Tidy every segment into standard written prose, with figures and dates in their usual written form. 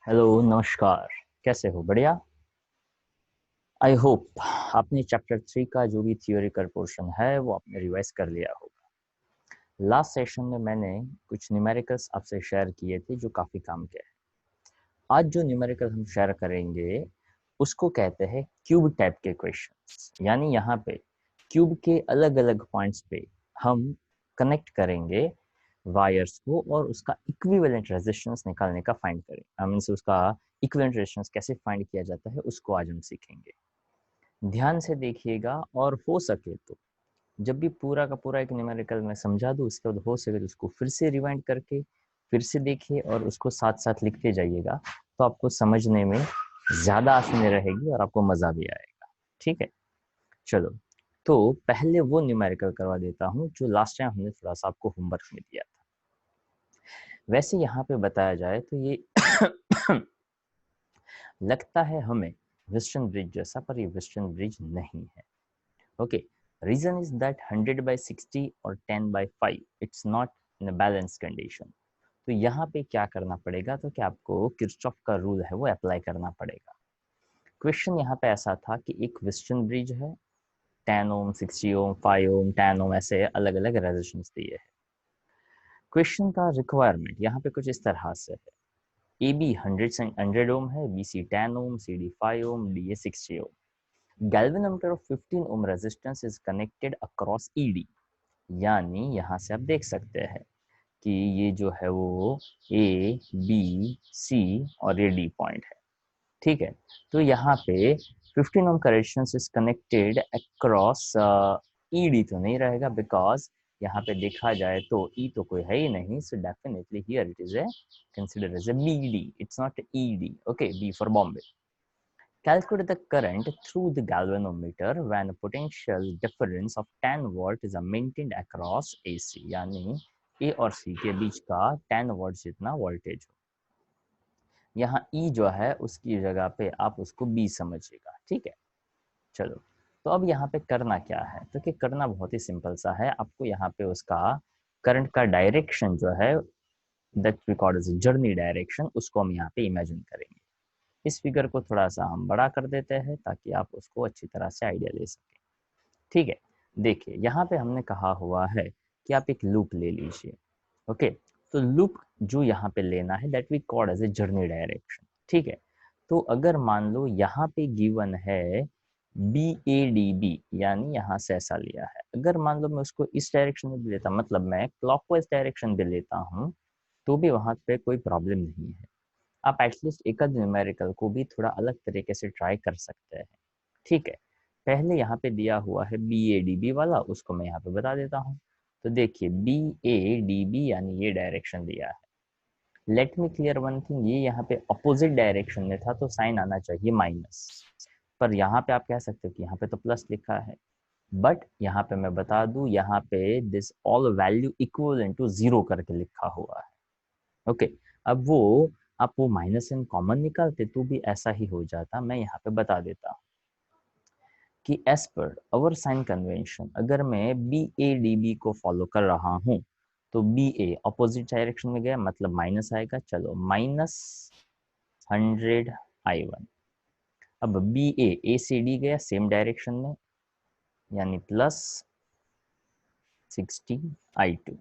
Hello, नमस्कार। कैसे हो? बढ़िया। आई होप आपने चैप्टर 3 का जो भी थियोरिकल पोर्शन है वो आपने रिवाइज कर लिया होगा। लास्ट सेशन में मैंने कुछ न्यूमेरिकल्स आपसे शेयर किए थे जो काफ़ी काम के हैं। आज जो न्यूमेरिकल हम शेयर करेंगे उसको कहते हैं क्यूब टाइप के क्वेश्चंस। यानी यहाँ पे क्यूब के अलग अलग पॉइंट्स पे हम कनेक्ट करेंगे वायर्स को और उसका इक्विवेलेंट रेजिस्टेंस निकालने का फाइंड करेंगे। मीन्स उसका इक्विवेलेंट रेजिस्टेंस कैसे फाइंड किया जाता है उसको आज हम सीखेंगे। ध्यान से देखिएगा और हो सके तो जब भी पूरा का पूरा एक न्यूमेरिकल मैं समझा दूँ उसके बाद हो सके तो उसको फिर से रिवाइंड करके फिर से देखिए और उसको साथ साथ लिखते जाइएगा, तो आपको समझने में ज़्यादा आसानी रहेगी और आपको मज़ा भी आएगा। ठीक है, चलो। तो पहले वो न्यूमेरिकल करवा देता हूँ जो लास्ट टाइम हमने थोड़ा सा आपको होमवर्क में दिया था। वैसे यहाँ पे बताया जाए तो ये लगता है हमें वेस्टर्न ब्रिज जैसा, पर ये वेस्टर्न ब्रिज नहीं है। ओके, रीजन इज दैट 100/60 और 10/5 it's not in a balance condition. तो यहाँ पे क्या करना पड़ेगा, तो कि आपको किरचॉफ का रूल है वो अप्लाई करना पड़ेगा। क्वेश्चन यहाँ पे ऐसा था कि एक वेस्टर्न ब्रिज है, 10 ओम, 60 ओम, 5 ओम, 10 ओम, ऐसे अलग अलग रेजिस्टेंस दिए है। क्वेश्चन का रिक्वायरमेंट यहाँ पे कुछ इस तरह से है। ए बी 100 ओम है, B C 10 ohm, C D 5 ohm, D A 60 ohm. Galvanometer of 15 ohm resistance is connected across ED. यानी यहाँ से आप देख सकते हैं कि ये जो है वो ए बी सी और ये डी पॉइंट है। ठीक है, तो यहाँ पे 15 ओम का resistance is connected across ED तो नहीं रहेगा, बिकॉज यहाँ पे देखा जाए तो ई तो कोई है ही नहीं, so definitely here it is a consider as a BD, it's not ED. Okay, B for Bombay. Calculate the current through the galvanometer when a potential difference of 10 volt is maintained across AC। यानी A और C के बीच का 10 volt जितना voltage हो। यहाँ E जो है उसकी जगह पे आप उसको B समझिएगा। ठीक है, चलो। तो अब यहाँ पे करना क्या है, तो कि करना बहुत ही सिंपल सा है। आपको यहाँ पे उसका करंट का डायरेक्शन जो है that we called as journey direction, उसको हम यहाँ पे इमेजिन करेंगे। इस फिगर को थोड़ा सा हम बड़ा कर देते हैं ताकि आप उसको अच्छी तरह से आइडिया ले सकें। ठीक है, देखिए यहाँ पे हमने कहा हुआ है कि आप एक लूप ले लीजिए। ओके, तो लूप जो यहाँ पे लेना है that we called as a journey direction. ठीक है, तो अगर मान लो यहाँ पे गिवन है बी ए डी बी, यानी यहाँ से ऐसा लिया है। अगर मान लो मैं उसको इस डायरेक्शन में भी लेता, मतलब मैं क्लॉकवाइज डायरेक्शन भी लेता हूँ, तो भी वहां पे कोई प्रॉब्लम नहीं है। आप एटलीस्ट एक आध न्यूमेरिकल को भी थोड़ा अलग तरीके से ट्राई कर सकते हैं। ठीक है, पहले यहाँ पे दिया हुआ है बी ए डी बी वाला, उसको मैं यहाँ पे बता देता हूँ। तो देखिए बी ए डी बी यानी ये डायरेक्शन दिया है। Let me clear one thing, ये यहाँ पे अपोजिट डायरेक्शन में था तो साइन आना चाहिए माइनस, पर यहाँ पे आप कह सकते हो कि यहाँ पे तो प्लस लिखा है। बट यहाँ पे मैं बता दूं, यहाँ पे this all value equal to 0 करके लिखा हुआ है। ओके, अब वो आप वो माइनस इन कॉमन निकालते तो भी ऐसा ही हो जाता। मैं यहाँ पे बता देता हूँ कि एज पर अवर साइन कन्वेंशन, अगर मैं बी ए डी बी को फॉलो कर रहा हूँ तो बी ए अपोजिट डायरेक्शन में गया मतलब माइनस आएगा। चलो, -100 I1। अब बी ए से डी गया सेम डायरेक्शन में, यानी +60 I2।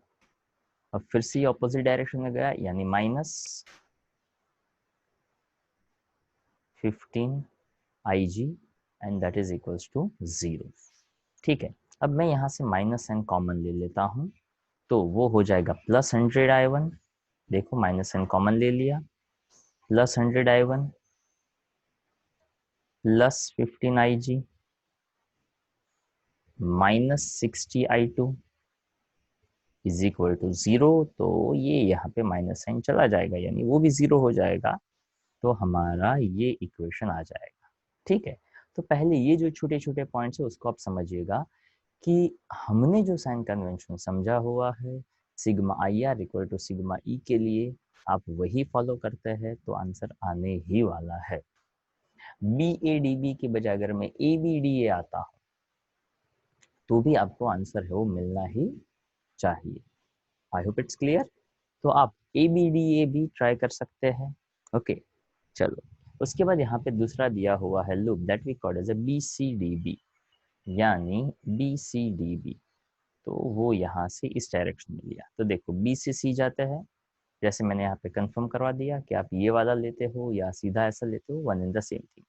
अब फिर से अपोजिट डायरेक्शन में गया यानी -15 IG and that is equals to 0। ठीक है, अब मैं यहाँ से माइनस एन कॉमन ले लेता हूँ, तो वो हो जाएगा +100 I1। देखो माइनस एन कॉमन ले लिया, +100 I1 +15 IG -60 I2 is equal to 0। तो ये यहाँ पे माइनस साइन चला जाएगा यानी वो भी 0 हो जाएगा, तो हमारा ये इक्वेशन आ जाएगा। ठीक है, तो पहले ये जो छोटे छोटे पॉइंट्स है उसको आप समझिएगा कि हमने जो साइन कन्वेंशन समझा हुआ है sigma I R equal to sigma E के लिए, आप वही फॉलो करते हैं तो आंसर आने ही वाला है। बी ए डी बी के बजाय अगर मैं ए बी डी ए आता हूँ तो भी आपको आंसर है वो मिलना ही चाहिए। I hope it's clear. तो आप ए बी डी ए भी ट्राई कर सकते हैं। ओके, चलो उसके बाद यहाँ पे दूसरा दिया हुआ है loop that we called as a BCDB, यानी BCDB। तो वो यहाँ से इस डायरेक्शन में लिया, तो देखो B से C जाते हैं, जैसे मैंने यहाँ पे कंफर्म करवा दिया कि आप ये वाला लेते हो या सीधा ऐसा लेते हो, one in the same thing.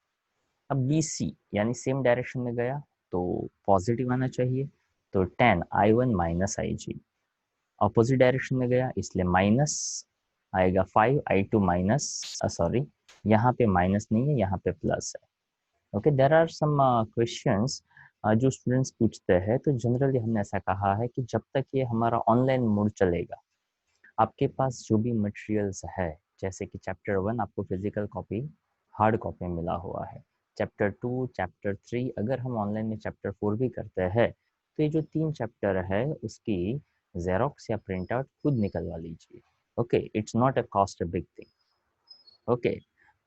अब BC यानी सेम डायरेक्शन में गया तो पॉजिटिव आना चाहिए, तो 10I1 minus IG। Opposite direction में गया इसलिए माइनस आएगा 5I2 माइनस, सॉरी यहाँ पे माइनस नहीं है, यहाँ पे प्लस है। Okay, there are some questions जो स्टूडेंट्स पूछते हैं, तो जनरली हमने ऐसा कहा है कि जब तक ये हमारा ऑनलाइन मोड चलेगा, आपके पास जो भी मटेरियल्स है, जैसे कि चैप्टर 1 आपको फिजिकल कॉपी हार्ड कॉपी मिला हुआ है, चैप्टर 2 चैप्टर 3 अगर हम ऑनलाइन में चैप्टर 4 भी करते हैं, तो ये जो 3 चैप्टर है उसकी जेरोक्स या प्रिंट आउट खुद निकलवा लीजिए। Okay, it's not a cost a big thing. Okay,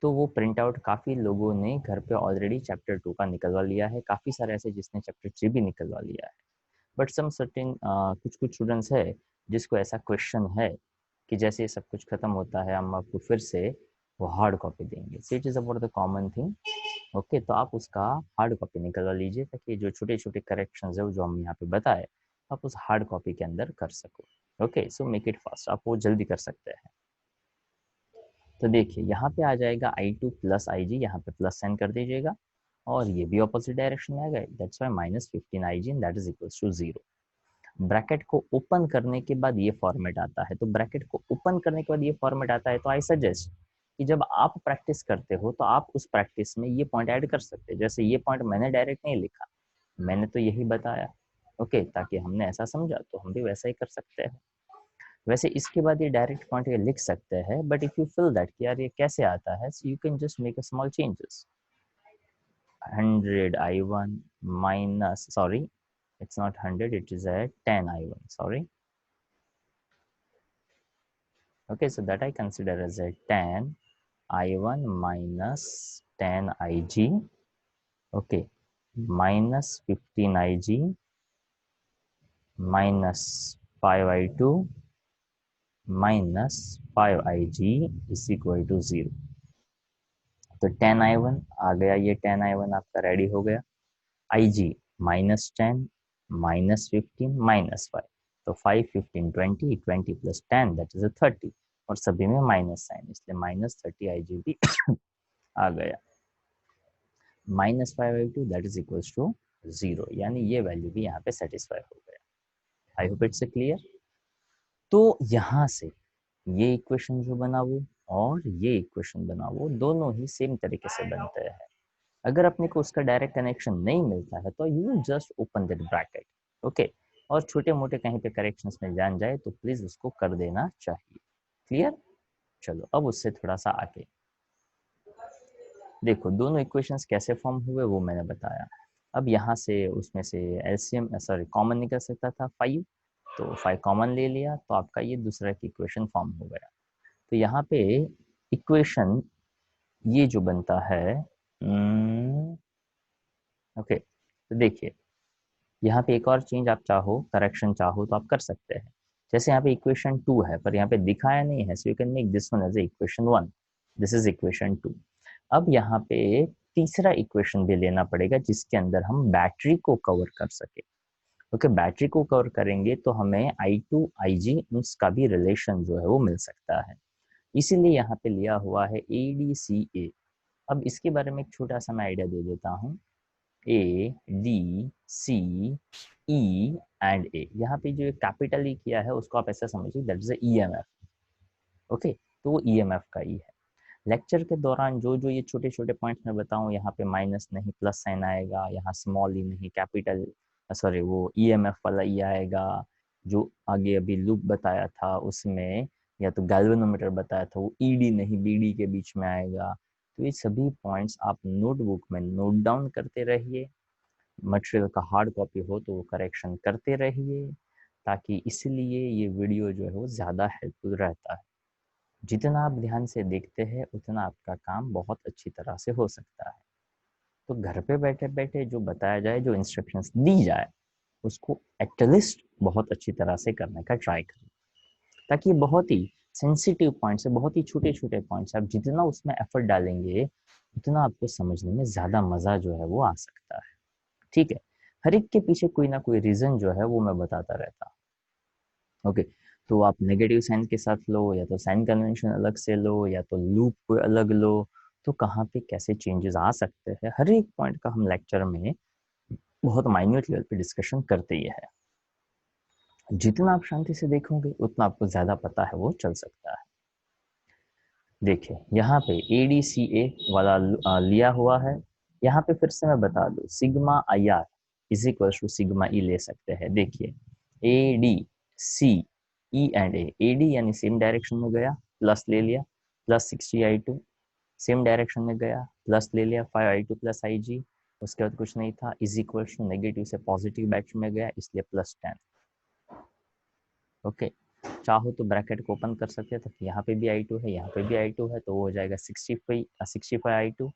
तो वो प्रिंट आउट काफ़ी लोगों ने घर पे ऑलरेडी चैप्टर 2 का निकलवा लिया है, काफ़ी सारे ऐसे जिसने चैप्टर 3 भी निकलवा लिया है। बट सम सर्टेन कुछ कुछ स्टूडेंट्स है जिसको ऐसा क्वेश्चन है कि जैसे सब कुछ खत्म होता है हम आपको फिर से वो हार्ड कॉपी देंगे, so it is about the common thing. Okay, तो आप उसका हार्ड कॉपी निकलवा लीजिए ताकि जो छोटे छोटे करेक्शंस है वो जो हम यहाँ पे बताए आप उस हार्ड कॉपी के अंदर कर सको। Okay, so make it fast, आप वो जल्दी कर सकते हैं। तो देखिए यहाँ पे आ जाएगा I2 प्लस IG, यहाँ पे प्लस साइन कर दीजिएगा, और ये भी ऑपोजिट डायरेक्शन में आ गए, that's why minus 15IG and that is equals to 0। Bracket को ओपन करने के बाद ये फॉर्मेट आता है, तो ब्रैकेट को ओपन करने के बाद ये फॉर्मेट आता है, तो आई सजेस्ट कि जब आप प्रैक्टिस करते हो तो आप उस प्रैक्टिस में ये पॉइंट ऐड कर सकते हैं। जैसे ये पॉइंट मैंने डायरेक्ट नहीं लिखा, मैंने तो यही बताया, ओके, ताकि हमने ऐसा समझा तो हम भी वैसा ही कर सकते हैं। वैसे इसके बाद ये डायरेक्ट पॉइंट ये लिख सकते हैं, but if you feel that कि यार ये कैसे आता है, so you can just make a small changes. 100I1 minus, sorry, it's not 100, it is a 10I1, sorry. Okay, so that I consider as a 10I1 minus 10IG, okay, minus 15IG minus 5I2 minus 5IG is equal to 0। तो 10I1 आ गया, ये 10I1 आपका ready हो गया। IG -10 -15 -5, तो 5 15 20 20 plus 10 that is 30, और सभी में माइनस साइन, इसलिए -30 IG भी आ गया। -5I2 that is equals to 0, यानी ये वैल्यू भी यहाँ पे सेटिस्फाई हो गया। I hope it's clear. तो यहाँ से ये इक्वेशन जो बना वो और ये इक्वेशन बना वो दोनों ही सेम तरीके से बनते हैं। अगर अपने को उसका डायरेक्ट कनेक्शन नहीं मिलता है तो you just open that bracket, okay, और छोटे मोटे कहीं पे करेक्शंस में जान जाए तो प्लीज उसको कर देना चाहिए। क्लियर। चलो अब उससे थोड़ा सा आगे देखो, दोनों इक्वेशंस कैसे फॉर्म हुए वो मैंने बताया। अब यहाँ से उसमें से एलसीएम सॉरी कॉमन निकल सकता था 5, तो 5 कॉमन ले लिया तो आपका ये दूसरा की इक्वेशन फॉर्म हो गया। तो यहाँ पे इक्वेशन ये जो बनता है, ओके, तो देखिए यहाँ पे एक और चेंज आप चाहो, करेक्शन चाहो तो आप कर सकते हैं। जैसे यहाँ पे इक्वेशन 2 है पर यहाँ पे दिखाया नहीं है, so you can make this one as equation 1, this is equation 2। अब यहाँ पे तीसरा इक्वेशन भी लेना पड़ेगा जिसके अंदर हम बैटरी को कवर कर सके। ओके, बैटरी को कवर करेंगे तो हमें I2 IG उसका भी रिलेशन जो है वो मिल सकता है, इसीलिए यहाँ पे लिया हुआ है ADCA। अब इसके बारे में एक छोटा सा मैं आइडिया दे देता हूँ। ADCE एंड A, यहाँ पे जो कैपिटल ई किया है उसको आप ऐसा समझिए दैट इज EMF। ओके, तो वो EMF का ई है। लेक्चर के दौरान जो जो ये छोटे छोटे पॉइंट्स मैं बताऊं, यहाँ पे माइनस नहीं प्लस साइन आएगा, यहाँ स्मॉल ई नहीं कैपिटल, सॉरी वो EMF वाला ई आएगा। जो आगे अभी लूप बताया था उसमें, या तो गैल्वेनोमीटर बताया था, वो ED नहीं BD के बीच में आएगा। तो ये सभी पॉइंट्स आप नोटबुक में नोट डाउन करते रहिए, मटेरियल का हार्ड कॉपी हो तो वो करेक्शन करते रहिए, ताकि इसलिए ये वीडियो जो है वो ज़्यादा हेल्पफुल रहता है। जितना आप ध्यान से देखते हैं उतना आपका काम बहुत अच्छी तरह से हो सकता है। तो घर पे बैठे बैठे जो बताया जाए, जो इंस्ट्रक्शंस दी जाए, उसको एटलीस्ट बहुत अच्छी तरह से करने का ट्राई करें, ताकि बहुत ही सेंसिटिव पॉइंट्स है, बहुत ही छोटे छोटे पॉइंट्स, आप जितना उसमें एफर्ट डालेंगे उतना आपको समझने में ज्यादा मजा जो है वो आ सकता है। ठीक है, हर एक के पीछे कोई ना कोई रीजन जो है वो मैं बताता रहता हूँ। ओके, तो आप नेगेटिव साइन के साथ लो, या तो साइन कन्वेंशन अलग से लो, या तो लूप कोई अलग लो, तो कहाँ पे कैसे चेंजेस आ सकते हैं, हर एक पॉइंट का हम लेक्चर में बहुत माइन्यूट लेवल पे डिस्कशन करते ही है। जितना आप शांति से देखोगे उतना आपको ज्यादा पता है वो चल सकता है। देखिए यहाँ पे ADCA वाला लिया हुआ है। यहाँ पे फिर से मैं बता दूं, sigma IR is equal to sigma E ले सकते हैं। देखिए ADCE एंड AD यानी सेम डायरेक्शन में गया, प्लस ले लिया, प्लस 60I2, सेम डायरेक्शन में गया, प्लस ले लिया 5I2 प्लस IG, उसके बाद कुछ नहीं था, इज इक्वल टू नेगेटिव से पॉजिटिव डायरेक्शन में गया, इसलिए +10। ओके, चाहो तो ब्रैकेट को ओपन कर सकते हैं, तो यहाँ पे भी I2 है, यहाँ पे भी I2 है, तो वो हो जाएगा 65I2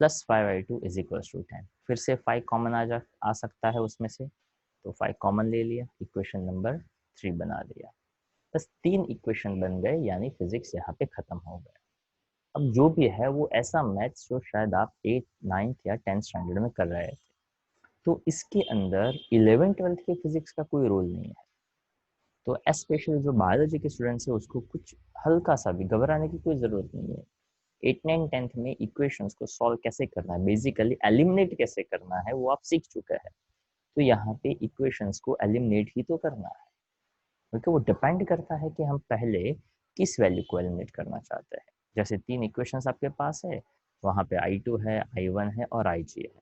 plus 5I2 is equal to 10। फिर से 5 कॉमन आ सकता है उसमें से, तो 5 कॉमन ले लिया, इक्वेशन नंबर 3 बना दिया। बस 3 इक्वेशन बन गए, यानी फिजिक्स यहाँ पे खत्म हो गया। अब जो भी है वो ऐसा मैथ्स जो शायद आप 8, 9th या 10th स्टैंडर्ड में कर रहे थे, तो इसके अंदर 11, 12th के फिजिक्स का कोई रोल नहीं है। तो स्पेशली जो बायोलॉजी के स्टूडेंट्स है उसको कुछ हल्का सा भी घबराने की कोई जरूरत नहीं है। 8, 9, 10th में इक्वेशंस को सॉल्व कैसे करना है, बेसिकली एलिमिनेट कैसे करना है, वो आप सीख चुके हैं। तो यहाँ पे इक्वेशंस को एलिमिनेट ही तो करना है, क्योंकि वो डिपेंड करता है कि हम पहले किस वैल्यू को एलिमिनेट करना चाहते हैं। जैसे 3 इक्वेशंस आपके पास है, वहाँ पे I2 है, I1 है और IG है।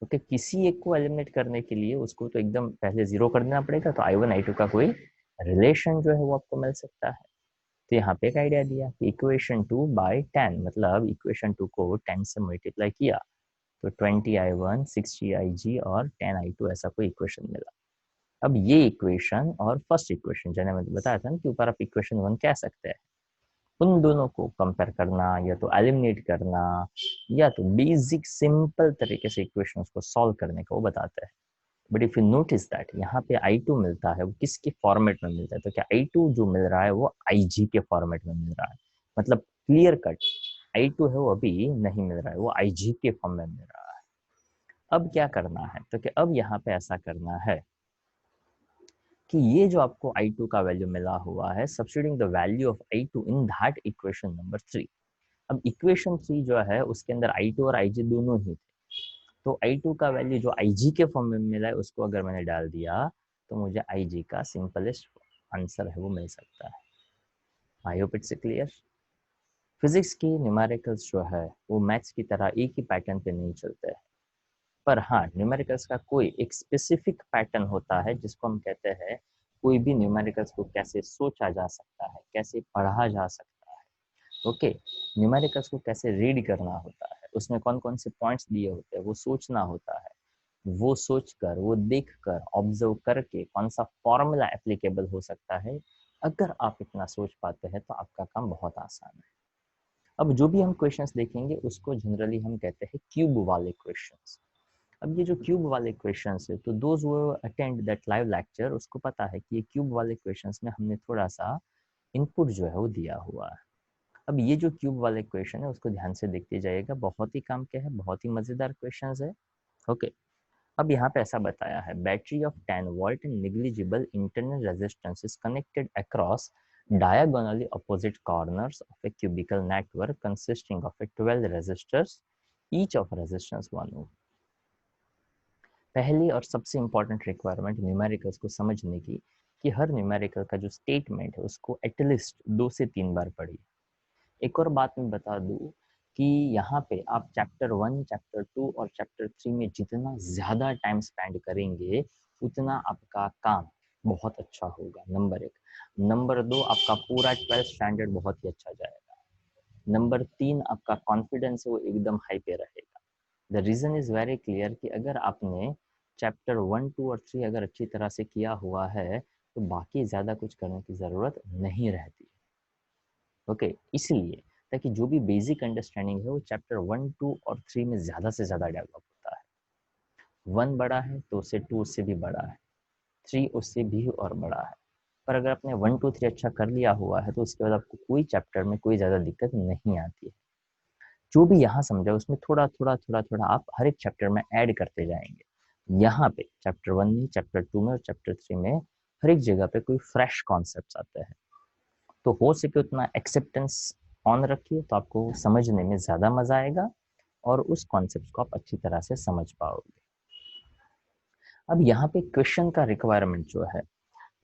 ओके, किसी एक को एलिमिनेट करने के लिए उसको तो एकदम पहले 0 कर देना पड़ेगा, तो I1 I2 का कोई रिलेशन जो है वो आपको मिल सकता है। तो यहाँ पे एक आइडिया दिया कि इक्वेशन 2 बाई 10, मतलब इक्वेशन 2 को 10 से मल्टीप्लाई किया तो 20I1, 60IG और 10I2 ऐसा कोई इक्वेशन मिला। अब ये इक्वेशन और फर्स्ट इक्वेशन, जैसे मैंने बताया था ना कि ऊपर आप इक्वेशन 1 कह सकते हैं, उन दोनों को कंपेयर करना या तो एलिमिनेट करना या तो बेसिक सिंपल तरीके से इक्वेशंस को सॉल्व करने का वो बताते हैं। But if you notice that यहाँ पे I2 मिलता है, वो किसके फॉर्मेट में मिलता है, तो क्या I2 जो मिल रहा है वो IG के फॉर्मेट में मिल रहा है, मतलब क्लियर कट I2 है वो अभी नहीं मिल रहा है, वो IG के फॉर्म में मिल रहा है। अब क्या करना है, तो क्या अब यहाँ पे ऐसा करना है कि ये जो आपको I2 का वैल्यू मिला हुआ है, substituting the value of I2 in that equation number 3। अब इक्वेशन 3 जो है उसके अंदर I2 और IG दोनों ही थे, तो I2 का वैल्यू जो IG के फॉर्म में मिला है उसको अगर मैंने डाल दिया तो मुझे IG का सिंपलेस्ट आंसर है वो मिल सकता है। I hope it's clear. Physics की न्यूमेरिकल्स जो है वो मैथ्स की तरह एक ही पैटर्न पे नहीं चलते हैं, पर हाँ न्यूमेरिकल्स का कोई एक स्पेसिफिक पैटर्न होता है जिसको हम कहते हैं कोई भी न्यूमेरिकल्स को कैसे सोचा जा सकता है, कैसे पढ़ा जा सकता है। ओके, न्यूमेरिकल्स को कैसे रीड करना होता है, उसमें कौन कौन से पॉइंट्स दिए होते हैं वो सोचना होता है, वो सोचकर, वो देखकर, ऑब्जर्व करके कौन सा फॉर्मूला एप्लीकेबल हो सकता है, अगर आप इतना सोच पाते हैं तो आपका काम बहुत आसान है। अब जो भी हम क्वेश्चंस देखेंगे उसको जनरली हम कहते हैं क्यूब वाले क्वेश्चंस। अब ये जो क्यूब वाले क्वेश्चंस है, तो दोज वो अटेंड दैट लाइव लेक्चर उसको पता है कि ये क्यूब वाले क्वेश्चंस में हमने थोड़ा सा इनपुट जो है वो दिया हुआ है। अब ये जो क्यूब वाले क्वेश्चन है उसको ध्यान से देखते जाइएगा, बहुत ही काम के है, बहुत ही मजेदार क्वेश्चंस है। ओके, अब यहाँ पे ऐसा बताया है, battery of 10 volt negligible internal resistance is connected across diagonally opposite corners of a cubical network consisting of a 12 resistors, each of resistance 1 ohm। पहली और सबसे इंपॉर्टेंट रिक्वायरमेंट न्यूमेरिकल्स को समझने की कि हर न्यूमेरिकल का जो स्टेटमेंट है उसको एटलीस्ट 2 से 3 बार पढ़िए। एक और बात मैं बता दूं कि यहाँ पे आप चैप्टर 1, चैप्टर 2 और चैप्टर 3 में जितना ज़्यादा टाइम स्पेंड करेंगे उतना आपका काम बहुत अच्छा होगा, नंबर 1। नंबर 2, आपका पूरा 12th स्टैंडर्ड बहुत ही अच्छा जाएगा। नंबर 3, आपका कॉन्फिडेंस है वो एकदम हाई पे रहेगा। The reason is very clear कि अगर आपने चैप्टर 1, 2 और 3 अगर अच्छी तरह से किया हुआ है तो बाकी ज़्यादा कुछ करने की ज़रूरत नहीं रहती। ओके, इसलिए ताकि जो भी बेसिक अंडरस्टैंडिंग है वो चैप्टर 1, 2 और 3 में ज़्यादा से ज़्यादा डेवलप होता है। 1 बड़ा है तो उससे 2 उससे भी बड़ा है, 3 उससे भी और बड़ा है, पर अगर आपने 1 2 3 अच्छा कर लिया हुआ है तो उसके बाद आपको कोई चैप्टर में कोई ज़्यादा दिक्कत नहीं आती है। जो भी यहाँ समझा उसमें थोड़ा थोड़ा थोड़ा थोड़ा आप हर एक चैप्टर में ऐड करते जाएंगे। यहाँ पे चैप्टर 1 में, चैप्टर 2 में और चैप्टर 3 में हर एक जगह पे कोई फ्रेश कॉन्सेप्ट आते हैं। तो हो सके उतना एक्सेप्टेंस ऑन रखिए तो आपको समझने में ज़्यादा मज़ा आएगा और उस कॉन्सेप्ट को आप अच्छी तरह से समझ पाओगे। अब यहाँ पे क्वेश्चन का रिक्वायरमेंट जो है,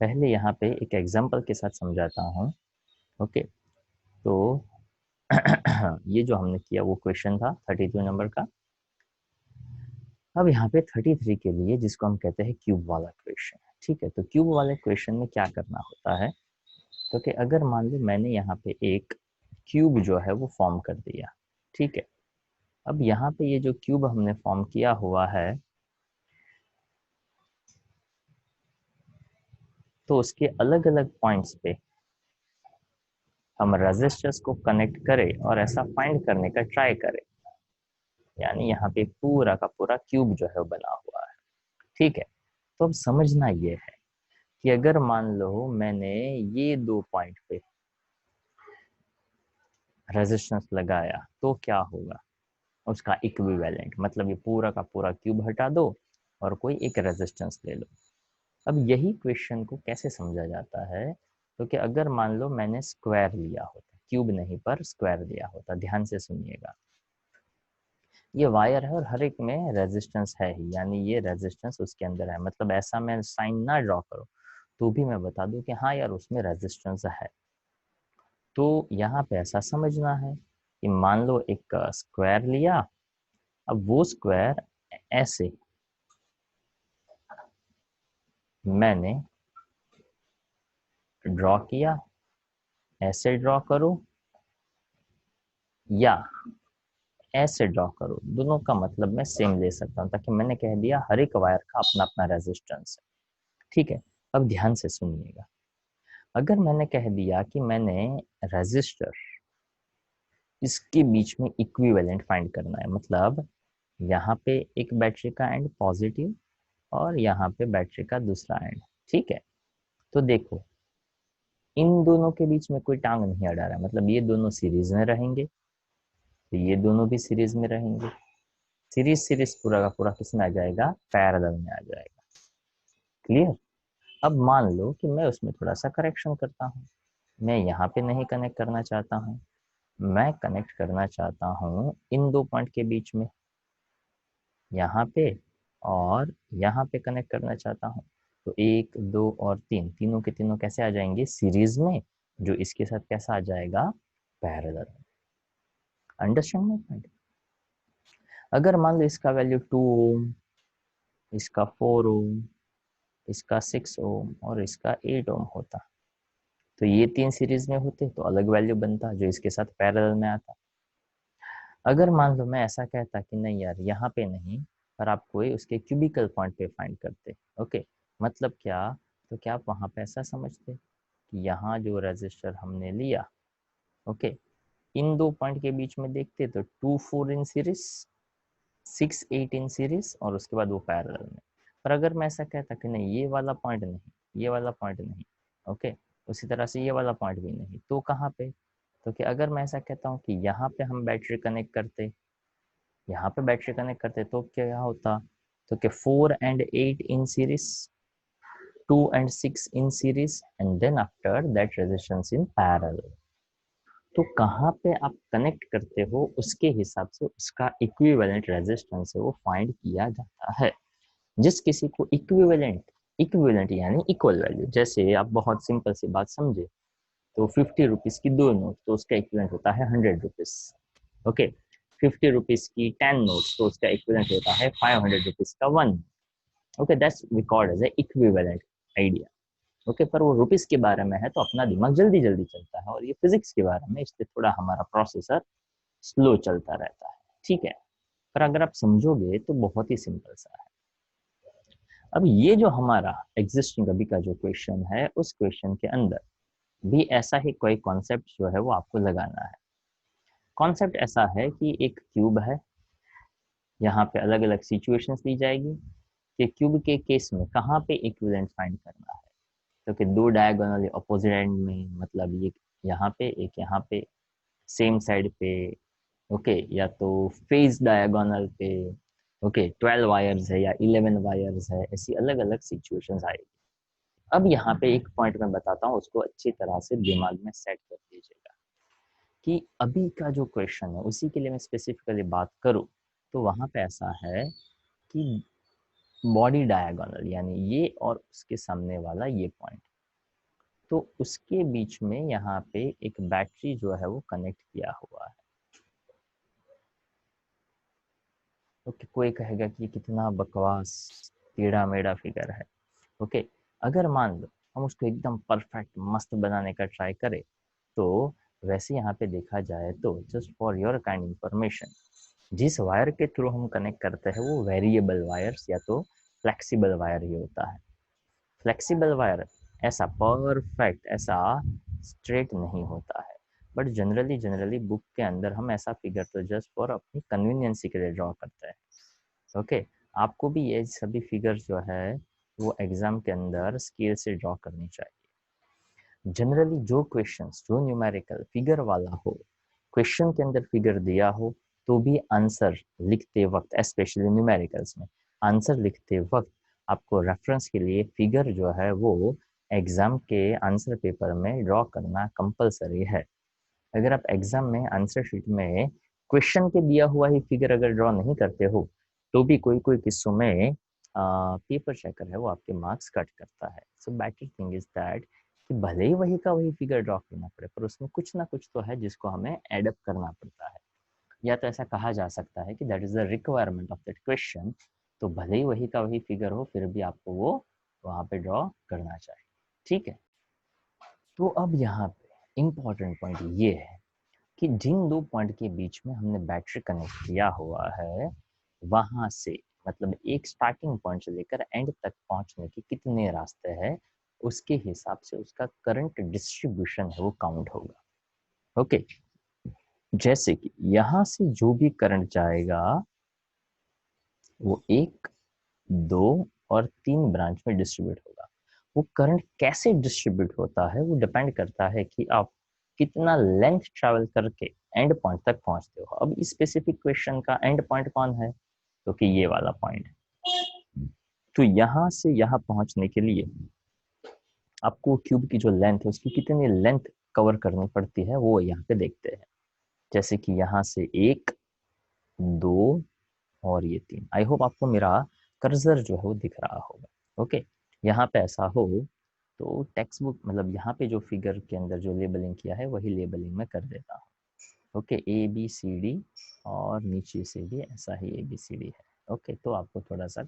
पहले यहाँ पे एक एग्जांपल के साथ समझाता हूँ। ओके, तो ये जो हमने किया वो क्वेश्चन था 32 नंबर का। अब यहाँ पे 33 के लिए जिसको हम कहते हैं क्यूब वाला क्वेश्चन, ठीक है। तो क्यूब वाले क्वेश्चन में क्या करना होता है, तो कि अगर मान लो मैंने यहाँ पे एक क्यूब जो है वो फॉर्म कर दिया, ठीक है। अब यहाँ पे ये जो क्यूब हमने फॉर्म किया हुआ है, तो उसके अलग अलग पॉइंट्स पे हम रेजिस्टर्स को कनेक्ट करें और ऐसा फाइंड करने का ट्राई करें। यानी यहाँ पे पूरा का पूरा क्यूब जो है वो बना हुआ है, ठीक है। तो अब समझना ये है कि अगर मान लो मैंने ये 2 पॉइंट पे रेजिस्टेंस लगाया तो क्या होगा, उसका इक्विवेलेंट, मतलब ये पूरा का पूरा क्यूब हटा दो और कोई एक रेजिस्टेंस ले लो। अब यही क्वेश्चन को कैसे समझा जाता है, तो कि अगर मान लो मैंने स्क्वायर लिया होता, क्यूब नहीं पर स्क्वायर लिया होता, ध्यान से सुनिएगा। ये वायर है और हर एक में रेजिस्टेंस है ही, यानी ये रेजिस्टेंस उसके अंदर है, मतलब ऐसा मैं साइन ना ड्रॉ करूं तो भी मैं बता दूं कि हाँ यार उसमें रेजिस्टेंस है। तो यहाँ पे ऐसा समझना है कि मान लो एक स्क्वायर लिया, अब वो स्क्वायर ऐसे मैंने ड्रॉ किया, ऐसे ड्रॉ करूं या ऐसे ड्रॉ करूं, दोनों का मतलब मैं सेम ले सकता हूं, ताकि मैंने कह दिया हर एक वायर का अपना अपना रेजिस्टेंस है, ठीक है। अब ध्यान से सुनिएगा, अगर मैंने कह दिया कि मैंने रेजिस्टर इसके बीच में इक्विवेलेंट फाइंड करना है, मतलब यहाँ पे एक बैटरी का एंड पॉजिटिव और यहाँ पे बैटरी का दूसरा एंड, ठीक है। तो देखो इन दोनों के बीच में कोई टांग नहीं अड़ा रहा है, मतलब ये दोनों सीरीज में रहेंगे तो ये दोनों भी सीरीज में रहेंगे। सीरीज सीरीज पूरा का पूरा किसमें आ जाएगा, पैरेलल में आ जाएगा। क्लियर। अब मान लो कि मैं उसमें थोड़ा सा करेक्शन करता हूँ, मैं यहाँ पे नहीं कनेक्ट करना चाहता हूँ, मैं कनेक्ट करना चाहता हूँ इन 2 पॉइंट के बीच में, यहाँ पे और यहाँ पे कनेक्ट करना चाहता हूँ। तो 1 2 और 3, तीनों के तीनों कैसे आ जाएंगे, सीरीज में, जो इसके साथ कैसा आ जाएगा, पैरेलल। Understand my point. अगर मान लो इसका वैल्यू 2 ओम, इसका 4 ओम, इसका 6 ओम और इसका 8 ओम होता, तो ये 3 सीरीज में होते तो अलग वैल्यू बनता जो इसके साथ पैरेलल में आता। अगर मान लो मैं ऐसा कहता कि नहीं यार यहाँ पे नहीं, पर आप कोई उसके क्यूबिकल पॉइंट पे फाइंड करते, ओके, मतलब क्या, तो क्या आप वहां पे ऐसा समझते कि यहाँ जो रजिस्टर हमने लिया, ओके, इन 2 पॉइंट के बीच में देखते तो 2 4 इन सीरीज, 6 8 इन सीरीज और उसके बाद वो पैरेलल में। पर अगर मैं ऐसा कहता कि नहीं ये वाला पॉइंट नहीं, ये वाला पॉइंट नहीं, ओके, उसी तरह से ये वाला पॉइंट भी नहीं, तो कहाँ पे, तो कि अगर मैं ऐसा कहता हूँ कि यहाँ पे हम बैटरी कनेक्ट करते, यहाँ पे बैटरी कनेक्ट करते तो क्या होता, तो कि 4 and 8 in series, 2 and 6 in series and then after that resistance in parallel। तो कहाँ पे आप कनेक्ट करते हो उसके हिसाब से उसका इक्विवेलेंट रेजिस्टेंस है वो फाइंड किया जाता है। जिस किसी को इक्विवेलेंट, इक्विवेलेंट यानी इक्वल वैल्यू, जैसे आप बहुत सिंपल सी बात समझे तो 50 रुपीज की 2 नोट तो उसका इक्विवेलेंट होता है 100 रुपीज, ओके। 50 रुपीज की 10 नोट्स तो उसका इक्विवेलेंट होता है 500 रुपीज का 1, okay, that's record as a equivalent idea, okay. पर वो रुपीस के बारे में है तो अपना दिमाग जल्दी जल्दी चलता है, और ये फिजिक्स के बारे में, इसलिए थोड़ा हमारा प्रोसेसर स्लो चलता रहता है, ठीक है। पर अगर आप समझोगे तो बहुत ही सिंपल सा है। अब ये जो हमारा एग्जिस्टिंग अभी का जो क्वेश्चन है, उस क्वेश्चन के अंदर भी ऐसा ही कोई कॉन्सेप्ट जो है वो आपको लगाना है। कॉन्सेप्ट ऐसा है कि एक क्यूब है, यहाँ पे अलग अलग सिचुएशंस दी जाएगी कि क्यूब के केस में कहाँ पे इक्विवेलेंट फाइंड करना है। तो कि दो डायगोनल अपोजिट एंड में, मतलब ये यहाँ पे एक यहाँ पे सेम साइड पे, ओके, या तो फेज डायगोनल पे, ओके, 12 वायर्स है या 11 वायर्स है, ऐसी अलग अलग सिचुएशंस आएगी। अब यहाँ पे एक पॉइंट मैं बताता हूँ, उसको अच्छी तरह से दिमाग में सेट कर दीजिएगा कि अभी का जो क्वेश्चन है उसी के लिए मैं स्पेसिफिकली बात करूँ तो वहाँ पे ऐसा है कि बॉडी डायगोनल यानी ये और उसके सामने वाला ये पॉइंट, तो उसके बीच में यहाँ पे एक बैटरी जो है वो कनेक्ट किया हुआ है। ओके, कोई कहेगा कि ये कितना बकवास टेढ़ा मेढ़ा फिगर है। ओके, अगर मान लो हम उसको एकदम परफेक्ट मस्त बनाने का ट्राई करें तो वैसे यहाँ पे देखा जाए तो just for your kind information, जिस वायर के थ्रू हम कनेक्ट करते हैं वो वेरिएबल वायर्स या तो फ्लेक्सिबल वायर ही होता है। फ्लेक्सिबल वायर ऐसा परफेक्ट ऐसा स्ट्रेट नहीं होता है, बट जनरली बुक के अंदर हम ऐसा फिगर तो जस्ट फॉर अपनी कन्वीनियंसी के लिए ड्रॉ करते हैं। ओके, आपको भी ये सभी फिगर्स जो है वो एग्जाम के अंदर स्केल से ड्रॉ करनी चाहिए। जनरली जो क्वेश्चंस जो न्यूमेरिकल फिगर वाला हो, क्वेश्चन के अंदर फिगर दिया हो तो भी आंसर लिखते वक्त, स्पेशली न्यूमेरिकल्स में आंसर लिखते वक्त आपको रेफरेंस के लिए फिगर जो है वो एग्जाम के आंसर पेपर में ड्रॉ करना कंपलसरी है। अगर आप एग्जाम में आंसर शीट में क्वेश्चन के दिया हुआ ही फिगर अगर ड्रॉ नहीं करते हो तो भी कोई कोई किस्सों में पेपर चेकर है वो आपके मार्क्स कट करता है। So better thing is that कि भले ही वही का वही फिगर ड्रॉ करना पड़े पर उसमें कुछ ना कुछ तो है जिसको हमें एडअप करना पड़ता है, या तो ऐसा कहा जा सकता है कि that is the requirement of that question. तो भले ही वही का वही फिगर हो फिर भी आपको वो वहां पे ड्रॉ करना चाहिए। ठीक है, तो अब यहाँ पे इम्पोर्टेंट पॉइंट ये है कि जिन दो पॉइंट के बीच में हमने बैटरी कनेक्ट किया हुआ है वहां से, मतलब एक स्टार्टिंग पॉइंट से लेकर एंड तक पहुंचने के कितने रास्ते हैं उसके हिसाब से उसका करंट डिस्ट्रीब्यूशन है वो काउंट होगा। ओके, जैसे कि यहां से जो भी करंट जाएगा वो एक, दो और तीन ब्रांच में डिस्ट्रीब्यूट होगा। वो करंट कैसे डिस्ट्रीब्यूट होता है वो डिपेंड करता है कि आप कितना लेंथ ट्रैवल करके एंड पॉइंट तक पहुंचते हो। अब इस स्पेसिफिक क्वेश्चन का एंड पॉइंट कौन है, तो कि ये वाला पॉइंट। तो यहां से यहां पहुंचने के लिए आपको क्यूब की जो लेंथ है उसकी कितनी लेंथ कवर करनी पड़ती है वो यहाँ पे देखते हैं। जैसे कि यहाँ से एक, दो और ये तीन। आई होप आपको मेरा कर्सर जो है वो दिख रहा होगा। ओके, यहाँ पे ऐसा हो तो टेक्स्ट बुक, मतलब यहाँ पे जो फिगर के अंदर जो लेबलिंग किया है वही लेबलिंग में कर देता हूँ। Okay, A B C D और नीचे से भी ऐसा ही ए बी सी डी है। ओके, तो आपको थोड़ा सा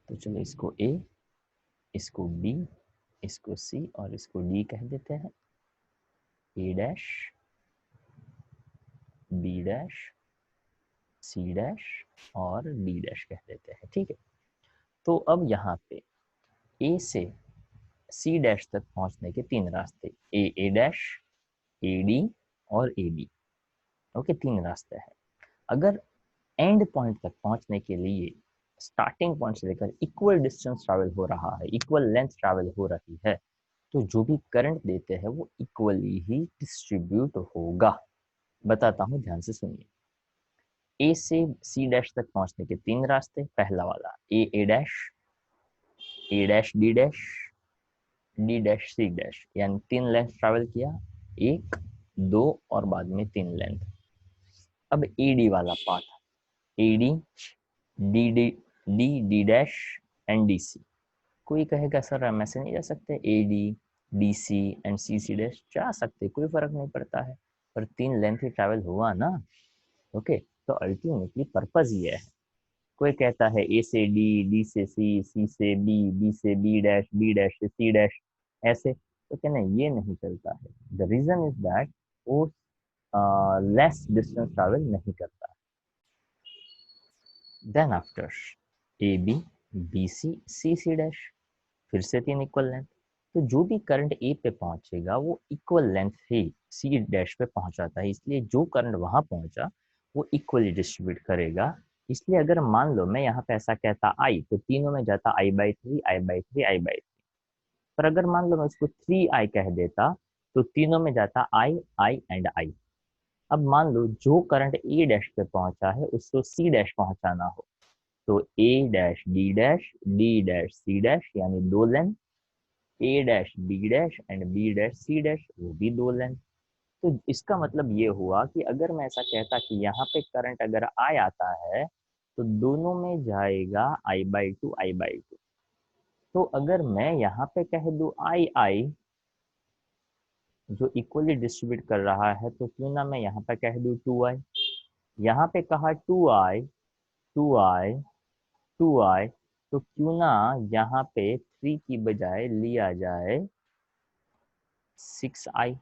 तो चलो इसको ए, इसको बी, इसको सी और इसको डी कह देते हैं। A dash, B dash, C dash और डी डैश कह देते हैं। ठीक है, तो अब यहाँ पे ए से सी डैश तक पहुंचने के तीन रास्ते, ए डैश, ए डी और ए बी। ओके, तीन रास्ते हैं। अगर एंड पॉइंट तक पहुंचने के लिए स्टार्टिंग पॉइंट से लेकर इक्वल डिस्टेंस ट्रैवल हो रहा है, इक्वल लेंथ ट्रैवल हो रही है, तो जो भी करंट देते हैं वो इक्वली ही डिस्ट्रीब्यूट होगा। बताता हूं, ध्यान से सुनिए। ए से सी डैश तक पहुंचने के तीन रास्ते, पहला वाला A dash, A dash D dash, D dash C dash, यानी तीन लेंथ ट्रैवल किया, एक, दो और बाद में तीन लेंथ। अब ए डी वाला part, A D, D D, D D dash and D C. कोई कहेगा सर हम ऐसे नहीं जा सकते, A D, D C and C dash जा सकते, कोई फर्क नहीं पड़ता है, पर तीन लेंथ ही ट्रैवल हुआ ना। ओके, तो अल्टीमेटली पर्पज ये है। कोई कहता है ए से डी, डी से सी, सी से बी, बी से बी डैश से सी डैश, ऐसे तो कहना ये नहीं चलता है। द रीजन इज दैट वो लेस डिस्टेंस ट्रैवल नहीं करता। Then after A B, B C, C dash, फिर से तीन इक्वल लेंथ। तो जो भी करंट ए पे पहुंचेगा वो इक्वल लेंथ ही सी डैश पे पहुंचाता है, इसलिए जो करंट वहां पहुंचा वो इक्वली डिस्ट्रीब्यूट करेगा इसलिए अगर मान लो मैं यहाँ पे ऐसा कहता आई, तो तीनों में जाता I/3, I/3, I/3। पर अगर मान लो मैं उसको 3I कह देता, तो तीनों में जाता I एंड I। अब मान लो जो करंट ए डैश पे पहुंचा है उसको सी डैश पहुंचाना हो, तो A dash D dash C dash, यानी दो length, A dash B dash and B dash C dash, वो भी दो लेंथ। तो इसका मतलब ये हुआ कि अगर मैं ऐसा कहता कि यहाँ पे करंट अगर आई आता है, तो दोनों में जाएगा I/2, I/2। तो अगर मैं यहाँ पे कह दूं आई जो इक्वली डिस्ट्रीब्यूट कर रहा है, तो क्यों ना मैं यहाँ पे कह दूं 2I। यहाँ पे कहा 2I, 2I, 2I, तो क्यों ना यहाँ पे 3 की बजाय लिया जाए 6I।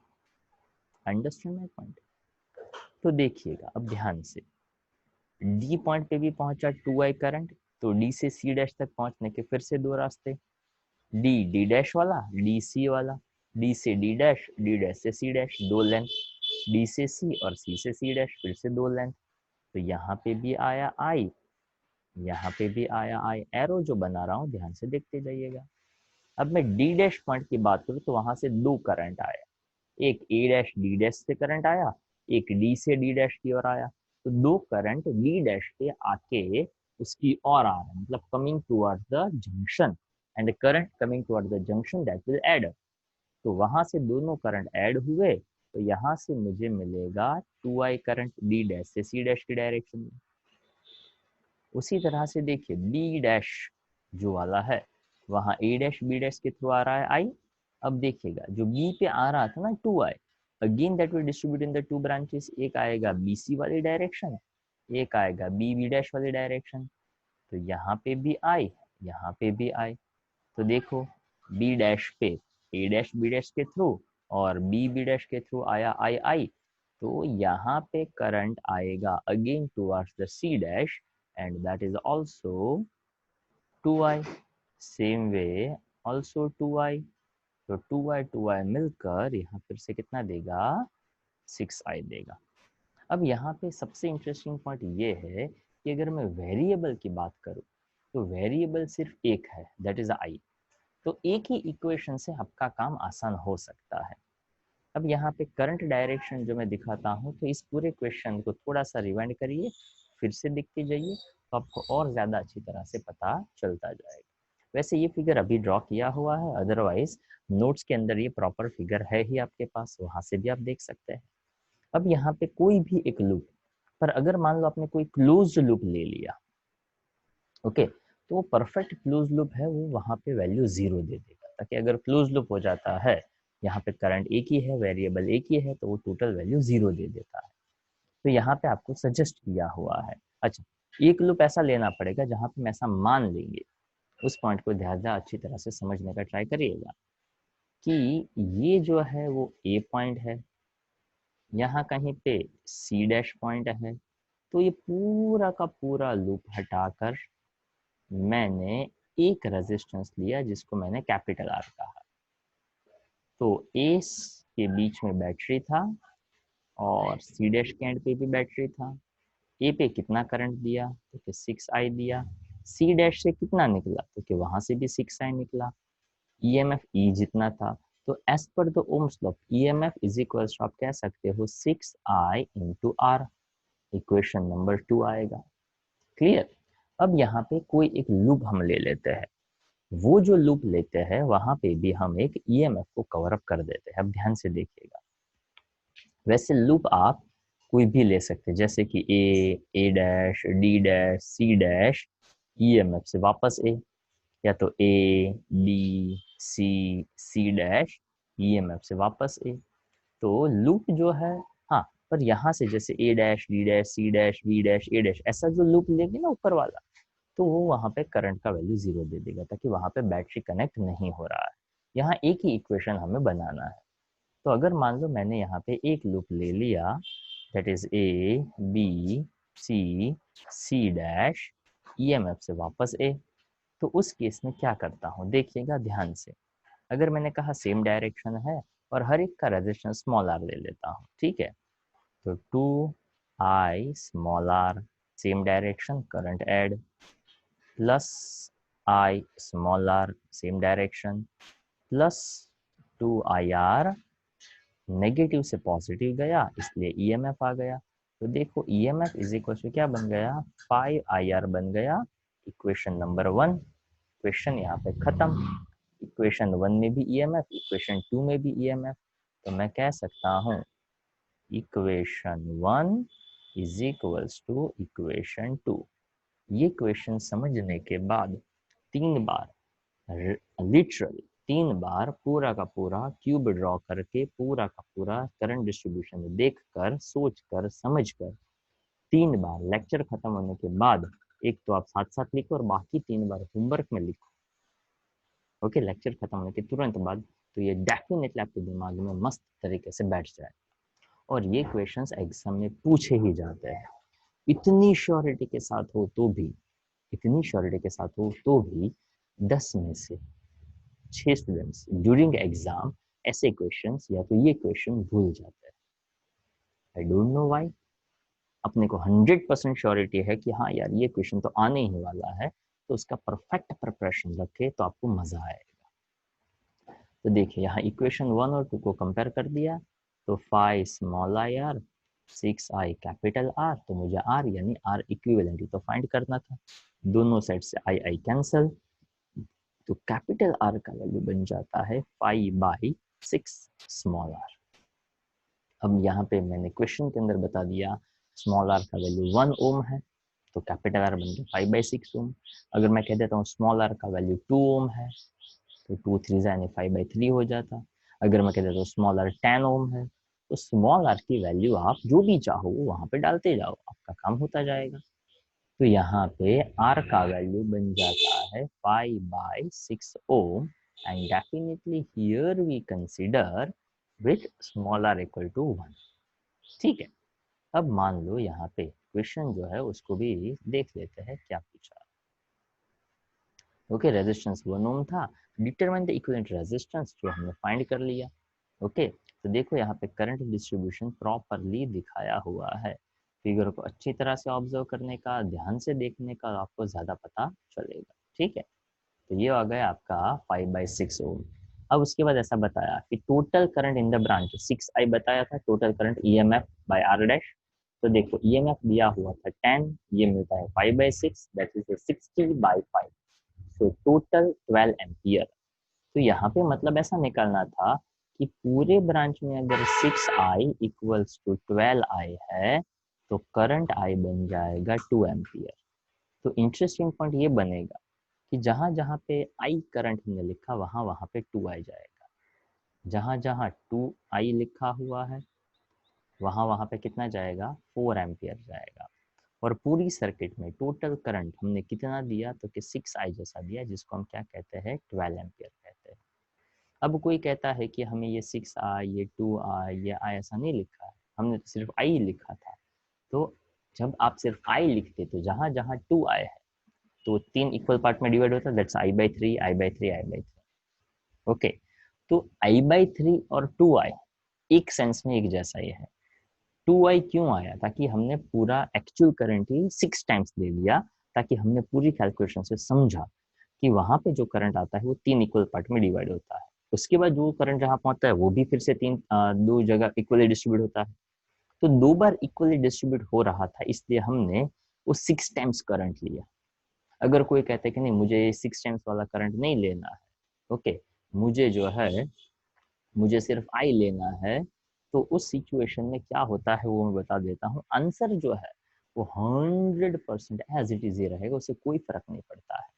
Understand my point? तो देखिएगा अब ध्यान से, डी पॉइंट पे भी पहुंचा 2I करंट, तो डी से सी डैश तक पहुंचने के फिर से दो रास्ते, डी डैश वाला, डी सी वाला, डी से डी डैश से सी डैश, दो लेंथ, डी से सी और सी से सी डैश, फिर से दो लेंथ। तो यहाँ पे भी आया आई, यहाँ पे भी आया आई। एरो जो बना रहा हूँ ध्यान से देखते जाइएगा। अब मैं डी डैश पॉइंट की बात करूँ तो वहां से दो करंट आया, एक ए डैश डी डैश से करंट आया, एक डी से डी डैश की ओर आया। तो दो करंट डी डैश पे आके उसकी ओर आ रहा है, मतलब coming towards the junction, and current coming towards the junction that will add. तो वहां से दोनों करंट ऐड हुए, तो यहाँ से मुझे मिलेगा 2I करंट डी डैश से सी डैश की डायरेक्शन में। उसी तरह से देखिए बी डैश जो वाला है, वहां ए डैश बी डैश के थ्रू आ रहा है आई। अब देखिएगा जो बी पे आ रहा था ना 2I, again that will distribute in the two branches, एक आएगा बी सी वाली डायरेक्शन, एक आएगा बी बी डैश वाली डायरेक्शन। तो यहाँ पे भी आई, यहाँ पे भी आई। तो देखो बी डैश पे ए डैश बी डैश के थ्रू और बी बी डैश के थ्रू आया आई। तो यहाँ पे करंट आएगा again towards the C dash, and that is also 2I। Same way also 2I। तो 2I मिलकर यहाँ फिर से कितना देगा, 6I देगा। अब यहाँ पे सबसे इंटरेस्टिंग पॉइंट ये है कि अगर मैं वेरिएबल की बात करूँ, तो वेरिएबल सिर्फ एक है, दैट इज आई। तो एक ही इक्वेशन से आपका काम आसान हो सकता है। अब यहाँ पे करंट डायरेक्शन जो मैं दिखाता हूँ, तो इस पूरे क्वेश्चन को थोड़ा सा रिवाइंड करिए, फिर से देखते जाइए, तो आपको और ज़्यादा अच्छी तरह से पता चलता जाएगा। वैसे ये फिगर अभी ड्रॉ किया हुआ है, अदरवाइज नोट्स के अंदर ये प्रॉपर फिगर है ही आपके पास, वहाँ से भी आप देख सकते हैं। अब यहाँ पे कोई भी एक लूप, पर अगर मान लो आपने कोई क्लोज्ड लूप ले लिया, ओके, तो वो परफेक्ट क्लोज लूप है, वो वहाँ पे वैल्यू 0 दे देगा, ताकि अगर क्लोज लूप हो जाता है, यहाँ पे करंट एक ही है, वेरिएबल एक ही है, तो वो टोटल वैल्यू 0 दे देता है। तो यहाँ पे आपको सजेस्ट किया हुआ है। अच्छा, एक लूप ऐसा लेना पड़ेगा जहाँ पे हम ऐसा मान लेंगे, उस पॉइंट को ध्यान से अच्छी तरह से समझने का ट्राई करिएगा कि ये जो है वो ए पॉइंट है, यहाँ कहीं पे सी डैश पॉइंट है। तो ये पूरा का पूरा लूप हटाकर मैंने एक रेजिस्टेंस लिया जिसको मैंने कैपिटल आर कहा। तो ए के बीच में बैटरी था और सी डैश के एंड पे भी बैटरी था। ए पे कितना करंट दिया, तो कि 6I दिया। सी डैश से कितना निकला, तो कि वहां से भी 6I निकला। ईएमएफ ई जितना था, तो as per the Ohm's law EMF is equals to आप कह सकते हो 6I into are. Equation number 2 आएगा। क्लियर? अब यहाँ पे कोई एक लूप हम ले लेते हैं, वो जो लूप लेते हैं वहां पे भी हम एक ईएमएफ को कवर अप कर देते हैं। अब ध्यान से देखिएगा, वैसे लूप आप कोई भी ले सकते हैं, जैसे कि A dash D dash C dash, EMF से वापस ए, या तो A D C C dash, EMF से वापस ए। तो लूप जो है, हाँ, पर यहाँ से जैसे A dash D dash C dash B dash A dash, ऐसा जो लूप लेंगे ना ऊपर वाला, तो वो वहाँ पे करंट का वैल्यू 0 दे देगा, ताकि वहाँ पे बैटरी कनेक्ट नहीं हो रहा है। यहाँ एक ही इक्वेशन हमें बनाना है। तो अगर मान लो मैंने यहाँ पे एक लूप ले लिया, that is A B C C dash, EMF से वापस ए, तो उस केस में क्या करता हूँ देखिएगा ध्यान से। अगर मैंने कहा सेम डायरेक्शन है और हर एक का रेजिस्टेंस स्मॉल आर ले लेता हूँ, ठीक है, तो 2I small r same direction, current add, plus I small r, same direction, plus 2IR, negative से पॉजिटिव गया इसलिए ईएमएफ आ गया। तो देखो ईएमएफ इज इक्वल टू क्या बन गया, 5IR बन गया, इक्वेशन नंबर 1। क्वेश्चन यहाँ पे खत्म। इक्वेशन 1 में भी ईएमएफ, इक्वेशन 2 में भी ईएमएफ, तो मैं कह सकता हूँ equation 1 is equals to equation 2। ये क्वेश्चन समझने के बाद 3 बार, लिटरली 3 बार पूरा का पूरा क्यूब ड्रॉ करके पूरा का पूरा करंट डिस्ट्रीब्यूशन देखकर, सोचकर, समझकर 3 बार लेक्चर खत्म होने के बाद, एक तो आप साथ साथ लिखो और बाकी 3 बार होमवर्क में लिखो। ओके, लेक्चर खत्म होने के तुरंत बाद, तो ये डेफिनेटली आपके दिमाग में मस्त तरीके से बैठ जाए। और ये क्वेश्चंस एग्जाम में पूछे ही जाते हैं, इतनी श्योरिटी के साथ हो तो भी, इतनी श्योरिटी के साथ हो तो भी 10 में से 6 स्टूडेंट्स ड्यूरिंग एग्जाम ऐसे क्वेश्चंस या तो ये क्वेश्चन भूल जाते हैं। I don't know why. अपने को 100% श्योरिटी है कि हाँ यार ये क्वेश्चन तो आने ही वाला है, तो उसका परफेक्ट प्रिपरेशन रखे तो आपको मजा आएगा। तो देखिए यहाँ इक्वेशन 1 और 2 को कंपेयर कर दिया, तो 5 small I R 6i capital R, तो मुझे आर यानी आर इक्विवेलेंट तो फाइंड करना था। दोनों साइड से आई आई कैंसल, तो कैपिटल आर का वैल्यू बन जाता है 5/6 स्मॉल आर। अब यहाँ पे मैंने क्वेश्चन के अंदर बता दिया स्मॉल आर का वैल्यू 1 ओम है, तो कैपिटल आर बन गया 5/6 ओम। अगर मैं कह देता हूँ स्मॉल आर का वैल्यू 2 ओम है, तो 2 3 यानी 5/3 हो जाता। अगर मैं कह देता हूँ स्मॉल आर 10 ओम है, तो स्मॉल आर की वैल्यू आप जो भी चाहो वहां पे डालते जाओ, आपका काम होता जाएगा। तो यहाँ पे R का वैल्यू बन जाता है 5/6 ohm, and definitely here we consider with small r equal to 1। ठीक है, अब मान लो यहाँ पे क्वेश्चन जो है उसको भी देख लेते हैं क्या पूछा। ओके, रेजिस्टेंस 1 ओम था, डिटरमाइन द इक्विवेलेंट रेजिस्टेंस, जो हमने फाइंड कर लिया। ओके, तो देखो यहाँ पे करंट डिस्ट्रीब्यूशन प्रॉपरली दिखाया हुआ है। फिगर को अच्छी तरह से ऑब्जर्व करने का, ध्यान से देखने का, आपको ज्यादा पता चलेगा। ठीक है, तो ये आ गया आपका 5/6 ओम। अब उसके बाद ऐसा बताया कि total current in the branch 6i बताया था, total current EMF by R dash. तो देखो ईएमएफ दिया हुआ था 10, ये मिलता है 5/6, that is 60/5, so total 12 ampere. तो यहाँ पे मतलब ऐसा निकालना था कि पूरे ब्रांच में अगर 6i इक्वल्स टू 12i है, तो करंट i बन जाएगा 2 एम्पियर। तो इंटरेस्टिंग पॉइंट ये बनेगा कि जहां जहां पे i करंट हमने लिखा वहां वहां पे 2i जाएगा, जहां जहां 2i लिखा हुआ है वहां वहां पे कितना जाएगा, 4 एम्पियर जाएगा। और पूरी सर्किट में टोटल करंट हमने कितना दिया, तो कि 6i जैसा दिया, जिसको हम क्या कहते हैं, 12 एम्पियर कहते हैं। अब कोई कहता है कि हमें ये 6i, ये 2i, ये i ऐसा नहीं लिखा है, हमने तो सिर्फ i लिखा था। तो जब आप सिर्फ i लिखते तो जहां जहां 2i है तो 3 इक्वल पार्ट में डिवाइड होता है, that's i/3, i/3, i/3। Okay, तो i/3 और 2i एक सेंस में एक जैसा ही है। 2i क्यों आया, ताकि हमने पूरा actual current he 6 times they दिया, ताकि हमने पूरी कैलकुलेशन से समझा कि वहां पे जो करंट आता है वो 3 इक्वल पार्ट में डिवाइड होता है। उसके बाद जो करंट जहां पहुंचता है वो भी फिर से 2 जगह इक्वली डिस्ट्रीब्यूट होता है। तो 2 बार इक्वली डिस्ट्रीब्यूट हो रहा था, इसलिए हमने वो 6 टाइम्स करंट लिया। अगर कोई कहता है कि नहीं मुझे 6 टाइम्स वाला करंट नहीं लेना है, ओके, मुझे जो है मुझे सिर्फ आई लेना है, तो उस सिचुएशन में क्या होता है वो मैं बता देता हूँ। आंसर जो है वो 100% एज इट इज ही रहेगा, उससे कोई फर्क नहीं पड़ता है।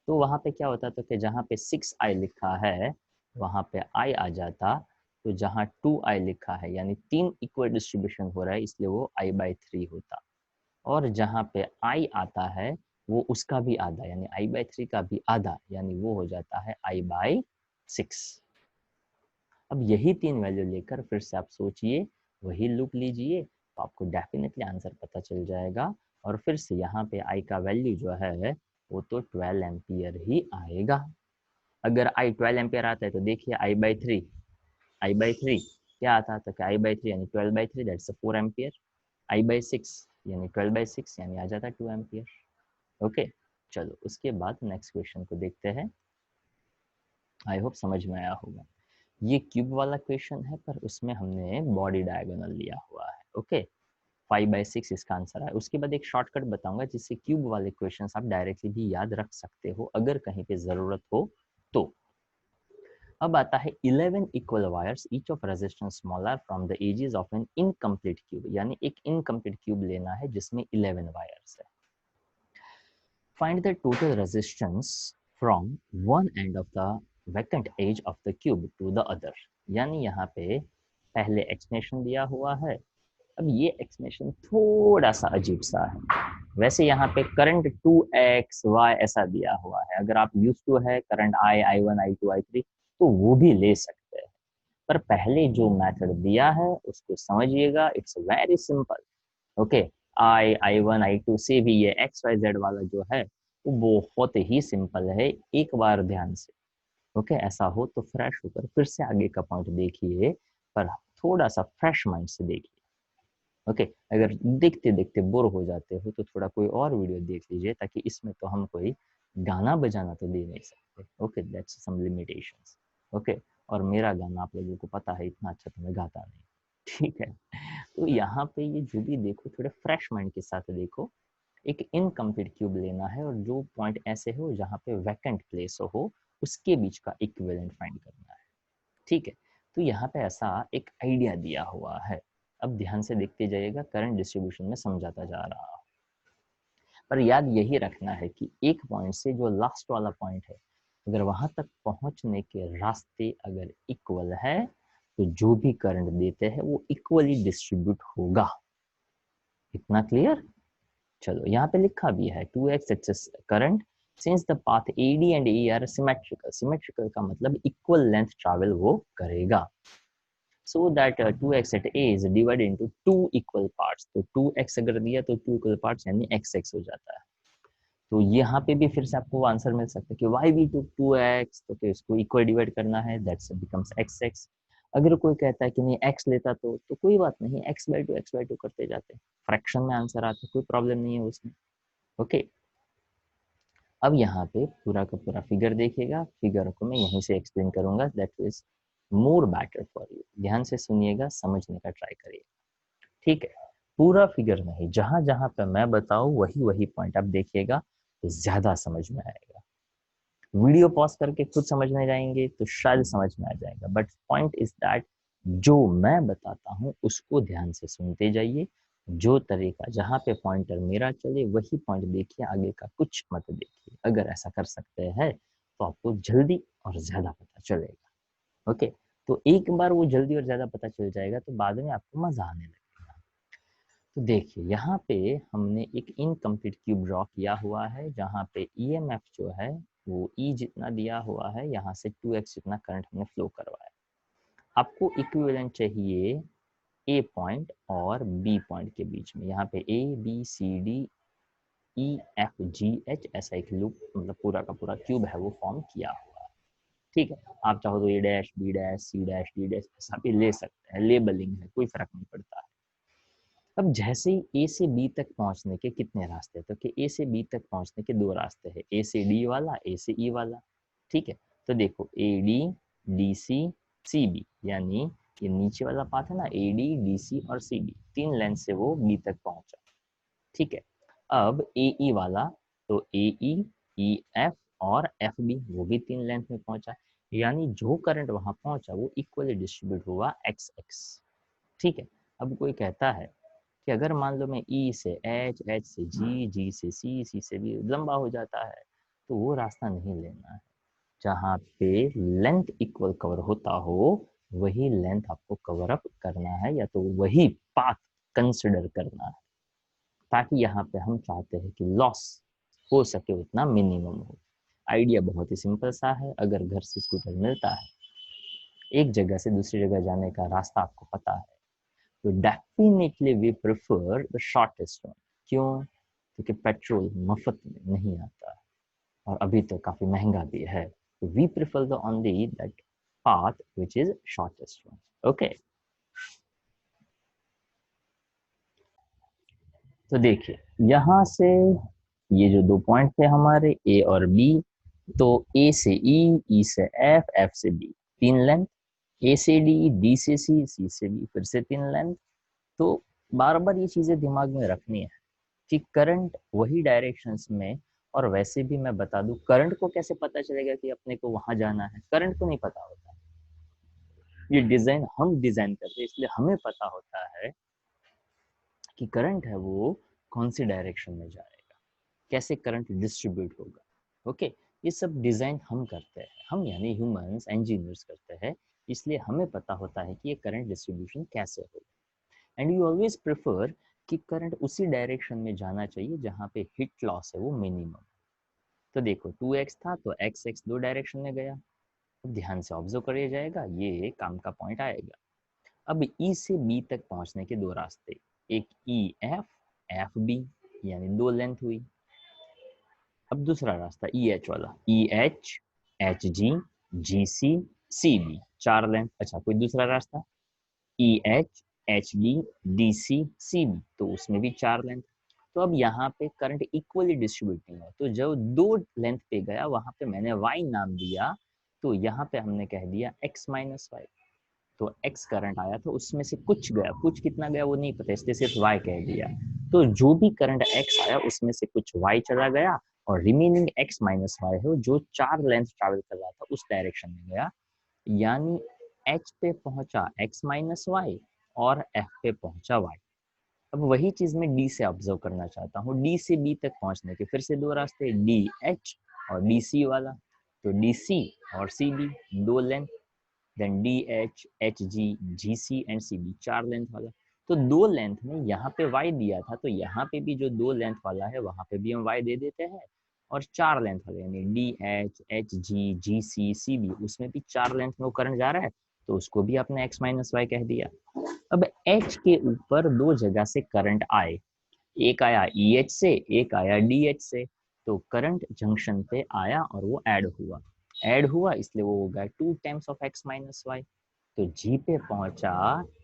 तो वहां पे क्या होता था कि जहाँ पे 6i लिखा है वहां पे i आ जाता, तो जहाँ 2i लिखा है यानी 3 इक्वल डिस्ट्रीब्यूशन हो रहा है इसलिए वो i/3 होता। और जहाँ पे i आता है वो उसका भी आधा यानी i/3 का भी आधा, यानी वो हो जाता है i/6। अब यही 3 वैल्यू लेकर फिर से आप सोचिए, वही लूप लीजिए, तो आपको डेफिनेटली आंसर पता चल जाएगा। और फिर से यहाँ पे i का वैल्यू जो है वो तो 12 एम्पियर ही आएगा। अगर i 12 एम्पियर आता है तो देखिए i/3 क्या आता है, तो i/3 यानी 12/3 दैट्स 4 एम्पियर, i/6 यानी 12/6 यानी आ जाता है 2 एम्पियर। ओके, चलो उसके बाद नेक्स्ट क्वेश्चन को देखते हैं। आई होप समझ में आया होगा। ये क्यूब वाला क्वेश्चन है, पर उसमें हमने बॉडी डायगोनल लिया हुआ है। ओके, 5/6 इसका आंसर है। उसके बाद एक शॉर्टकट बताऊंगा जिससे क्यूब वाले क्वेश्चन आप डायरेक्टली भी याद रख सकते हो अगर कहीं पे जरूरत हो तो। अब आता है 11 equal wires each of resistance smaller from the edges of an incomplete cube, यानी एक इनकम्प्लीट क्यूब लेना है जिसमें 11 वायर्स है। Find the total resistance from one end of the vacant edge of the cube to the other. यानी यहाँ पे पहले एक्सप्लेनेशन दिया हुआ है। अब ये एक्सप्लेनेशन थोड़ा सा अजीब सा है। वैसे यहाँ पे करंट 2x y ऐसा दिया हुआ है, अगर आप यूज टू है करंट I1 I2 I3 तो वो भी ले सकते हैं। पर पहले जो मेथड दिया है उसको समझिएगा, it's very simple. Okay, I1 I2 से भी ये XYZ वाला जो है वो बहुत ही सिंपल है, एक बार ध्यान से। ओके, ऐसा हो तो फ्रेश होकर फिर से आगे का पॉइंट देखिए, पर थोड़ा सा फ्रेश माइंड से देखिए। ओके, अगर देखते देखते बोर हो जाते हो तो थोड़ा कोई और वीडियो देख लीजिए, ताकि इसमें तो हम कोई गाना बजाना तो दे नहीं सकते। Okay, that's some limitations. Okay, और मेरा गाना आप लोगों को पता है इतना अच्छा तो मैं गाता नहीं, ठीक है। तो यहाँ पे ये जो भी देखो थोड़े फ्रेश माइंड के साथ देखो। एक इनकम्प्लीट क्यूब लेना है और जो पॉइंट ऐसे हो जहाँ पे वैकेंट प्लेस हो उसके बीच का इक्विवेलेंट फाइंड करना है, ठीक है। तो यहाँ पे ऐसा एक आइडिया दिया हुआ है। अब ध्यान से देखते जाइएगा, करंट डिस्ट्रीब्यूशन में समझाता जा रहा हूँ। पर याद यही रखना है कि एक पॉइंट से जो लास्ट वाला पॉइंट है, अगर वहां तक पहुंचने के रास्ते अगर इक्वल है तो जो भी करंट देते हैं वो इक्वली डिस्ट्रीब्यूट होगा। इतना क्लियर? चलो यहाँ पे लिखा भी है 2x axis current since the path AD and AE are symmetrical. Symmetrical का मतलब इक्वल लेंथ ट्रैवल वो करेगा। So that 2x at A is divided into two equal parts. तो 2x अगर दिया तो 2 equal parts यानी x हो जाता है। तो यहाँ पे भी फिर से आपको आंसर मिल सकता है कि y भी तो 2x, तो इसको इक्वल डिवाइड करना है, दैट्स बिकम्स xx। अगर कोई कहता है कि नहीं x लेता तो कोई बात नहीं, x/2 करते जाते, फ्रैक्शन में आंसर आता, कोई प्रॉब्लम नहीं है उसमें। ओके, अब यहाँ पे पूरा का पूरा फिगर देखिएगा, फिगर को मैं यहीं से एक्सप्लेन करूंगा, that is more better for you. ध्यान से सुनिएगा, समझने का ट्राई करिए, ठीक है। पूरा फिगर नहीं, जहां जहां पे मैं बताऊं वही वही पॉइंट आप देखिएगा तो ज्यादा समझ में आएगा। वीडियो पॉज करके खुद समझने जाएंगे तो शायद समझ में आ जाएगा, बट पॉइंट इज दैट जो मैं बताता हूं उसको ध्यान से सुनते जाइए। जो तरीका जहां पे पॉइंटर मेरा चले वही पॉइंट देखिए, आगे का कुछ मत देखिए। अगर ऐसा कर सकते हैं तो आपको जल्दी और ज्यादा पता चलेगा। ओके, तो एक बार वो जल्दी और ज्यादा पता चल जाएगा तो बाद में आपको मजा आने लगेगा। तो देखिए यहाँ पे हमने एक इनकम्प्लीट क्यूब ड्रॉ किया हुआ है, जहाँ पे ईएमएफ जो है वो ई जितना दिया हुआ है, यहाँ से 2x जितना करंट हमने फ्लो करवाया। आपको इक्विवेलेंट चाहिए ए पॉइंट और बी पॉइंट के बीच में। यहाँ पे ABCDEFGH ऐसा एक लूप, मतलब पूरा का पूरा क्यूब है वो फॉर्म किया हुआ है, ठीक है। आप चाहो तो A', B', C', D' ऐसा भी ले सकते हैं, लेबलिंग है, कोई फर्क नहीं पड़ता है। अब जैसे ही ए से बी तक पहुंचने के कितने रास्ते, तो कि ए से बी तक पहुंचने के दो रास्ते हैं, ए से डी वाला, ए से ई वाला, ठीक है। तो देखो AD DC CB, यानी ये नीचे वाला पाथ है ना, AD DC और CB, तीन लेंथ से वो बी तक पहुंचा, ठीक है। अब AE वाला, तो AE, EF और FB वो भी तीन लेंथ में पहुंचा, यानी जो करंट वहां पहुंचा वो इक्वली डिस्ट्रीब्यूट हुआ XX, ठीक है। अब कोई कहता है कि अगर मान लो मैं E से H, H से G, G से C, C से B लंबा हो जाता है, तो वो रास्ता नहीं लेना है। जहाँ पे लेंथ इक्वल कवर होता हो वही लेंथ आपको कवर अप करना है, या तो वही पाथ कंसिडर करना है, ताकि यहाँ पे हम चाहते हैं कि लॉस हो सके उतना मिनिमम हो। आइडिया बहुत ही सिंपल सा है। अगर घर से स्कूटर मिलता है, एक जगह से दूसरी जगह जाने का रास्ता आपको पता है, तो definitely we prefer the shortest one. क्यों? क्योंकि पेट्रोल मुफ्त में नहीं आता और अभी तो काफी महंगा भी है। तो we prefer the only that path which is shortest one. Okay, तो देखिए यहाँ से ये जो 2 पॉइंट थे हमारे ए और बी, तो ए से ई से एफ, एफ से बी, 3 लेंथ, ए से डी से सी से बी, फिर से 3 लेंथ। तो बार बार ये चीजें दिमाग में रखनी है कि करंट वही डायरेक्शंस में, और वैसे भी मैं बता दूं करंट को कैसे पता चलेगा कि अपने को वहां जाना है, करंट को नहीं पता होता। ये डिजाइन हम डिजाइन करते हैं, इसलिए हमें पता होता है कि करंट है वो कौन सी डायरेक्शन में जाएगा, कैसे करंट डिस्ट्रीब्यूट होगा। ओके, ये सब डिजाइन हम करते हैं, हम यानी ह्यूमंस इंजीनियर्स करते हैं, इसलिए हमें पता होता है कि ये करंट डिस्ट्रीब्यूशन कैसे होगा। एंड यू ऑलवेज प्रेफर कि करंट उसी डायरेक्शन में जाना चाहिए जहाँ पे हिट लॉस है वो मिनिमम। तो देखो 2x था तो x 2 डायरेक्शन में गया। अब ध्यान से ऑब्जर्व करिए जाएगा, ये काम का पॉइंट आएगा। अब ई से बी तक पहुंचने के 2 रास्ते, एक ई एफ, एफ बी, यानी 2 लेंथ हुई। अब दूसरा रास्ता ई एच वाला, E H, H G, G C, C B, 4 length. अच्छा कोई दूसरा रास्ता E H, H B, D C, C B, तो उसमें भी 4 लेंथ। तो अब यहाँ पे करंट इक्वली डिस्ट्रीब्यूटिंग है, तो जो 2 लेंथ पे गया वहां पे मैंने y नाम दिया, तो यहाँ पे हमने कह दिया x माइनस वाई। तो x करंट आया तो उसमें से कुछ गया, कुछ कितना गया वो नहीं पता, इसलिए सिर्फ y कह दिया। तो जो भी करंट x आया उसमें से कुछ y चला गया, और रिमेनिंग x माइनस वाई है जो 4 लेंथ ट्रैवल कर रहा था उस डायरेक्शन में गया, यानी h पे पहुंचा x माइनस वाई और f पे पहुंचा y। अब वही चीज मैं d से ऑब्जर्व करना चाहता हूँ, d से b तक पहुंचने के फिर से 2 रास्ते, डी एच और डी सी वाला। तो डी सी और C B 2 length, then D H, H G, G C and C B 4 length वाला। तो 2 लेंथ में यहाँ पे y दिया था, तो यहाँ पे भी जो 2 लेंथ वाला है वहां पे भी हम y दे देते हैं, और 4 लेंथ वाले यानी D H, H G, G C, C B, उसमें भी 4 लेंथ में वो करंट जा रहा है, तो उसको भी आपने x माइनस वाई कह दिया। अब h के ऊपर 2 जगह से करंट आए, एक आया EH से, एक आया DH से। तो करंट जंक्शन पे आया और वो ऐड हुआ इसलिए वो हो गया 2 times of x minus y. तो G पे पहुंचा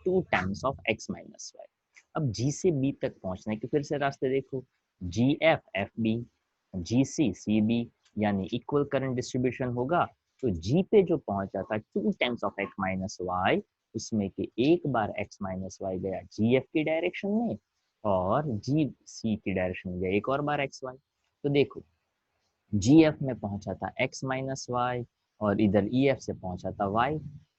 2 times of x minus y. अब G से B तक पहुंचने के फिर से रास्ते देखो, GF FB, GC CB, यानी इक्वल करंट डिस्ट्रीब्यूशन होगा। तो G पे जो पहुंचा था 2 times of x minus y, उसमें के एक बार x माइनस वाई गया GF की डायरेक्शन में, और जी सी की डायरेक्शन में गया एक और बार एक्स वाई। तो देखो जी एफ में पहुंचा था एक्स माइनस वाई, और इधर ई एफ से पहुंचा था वाई।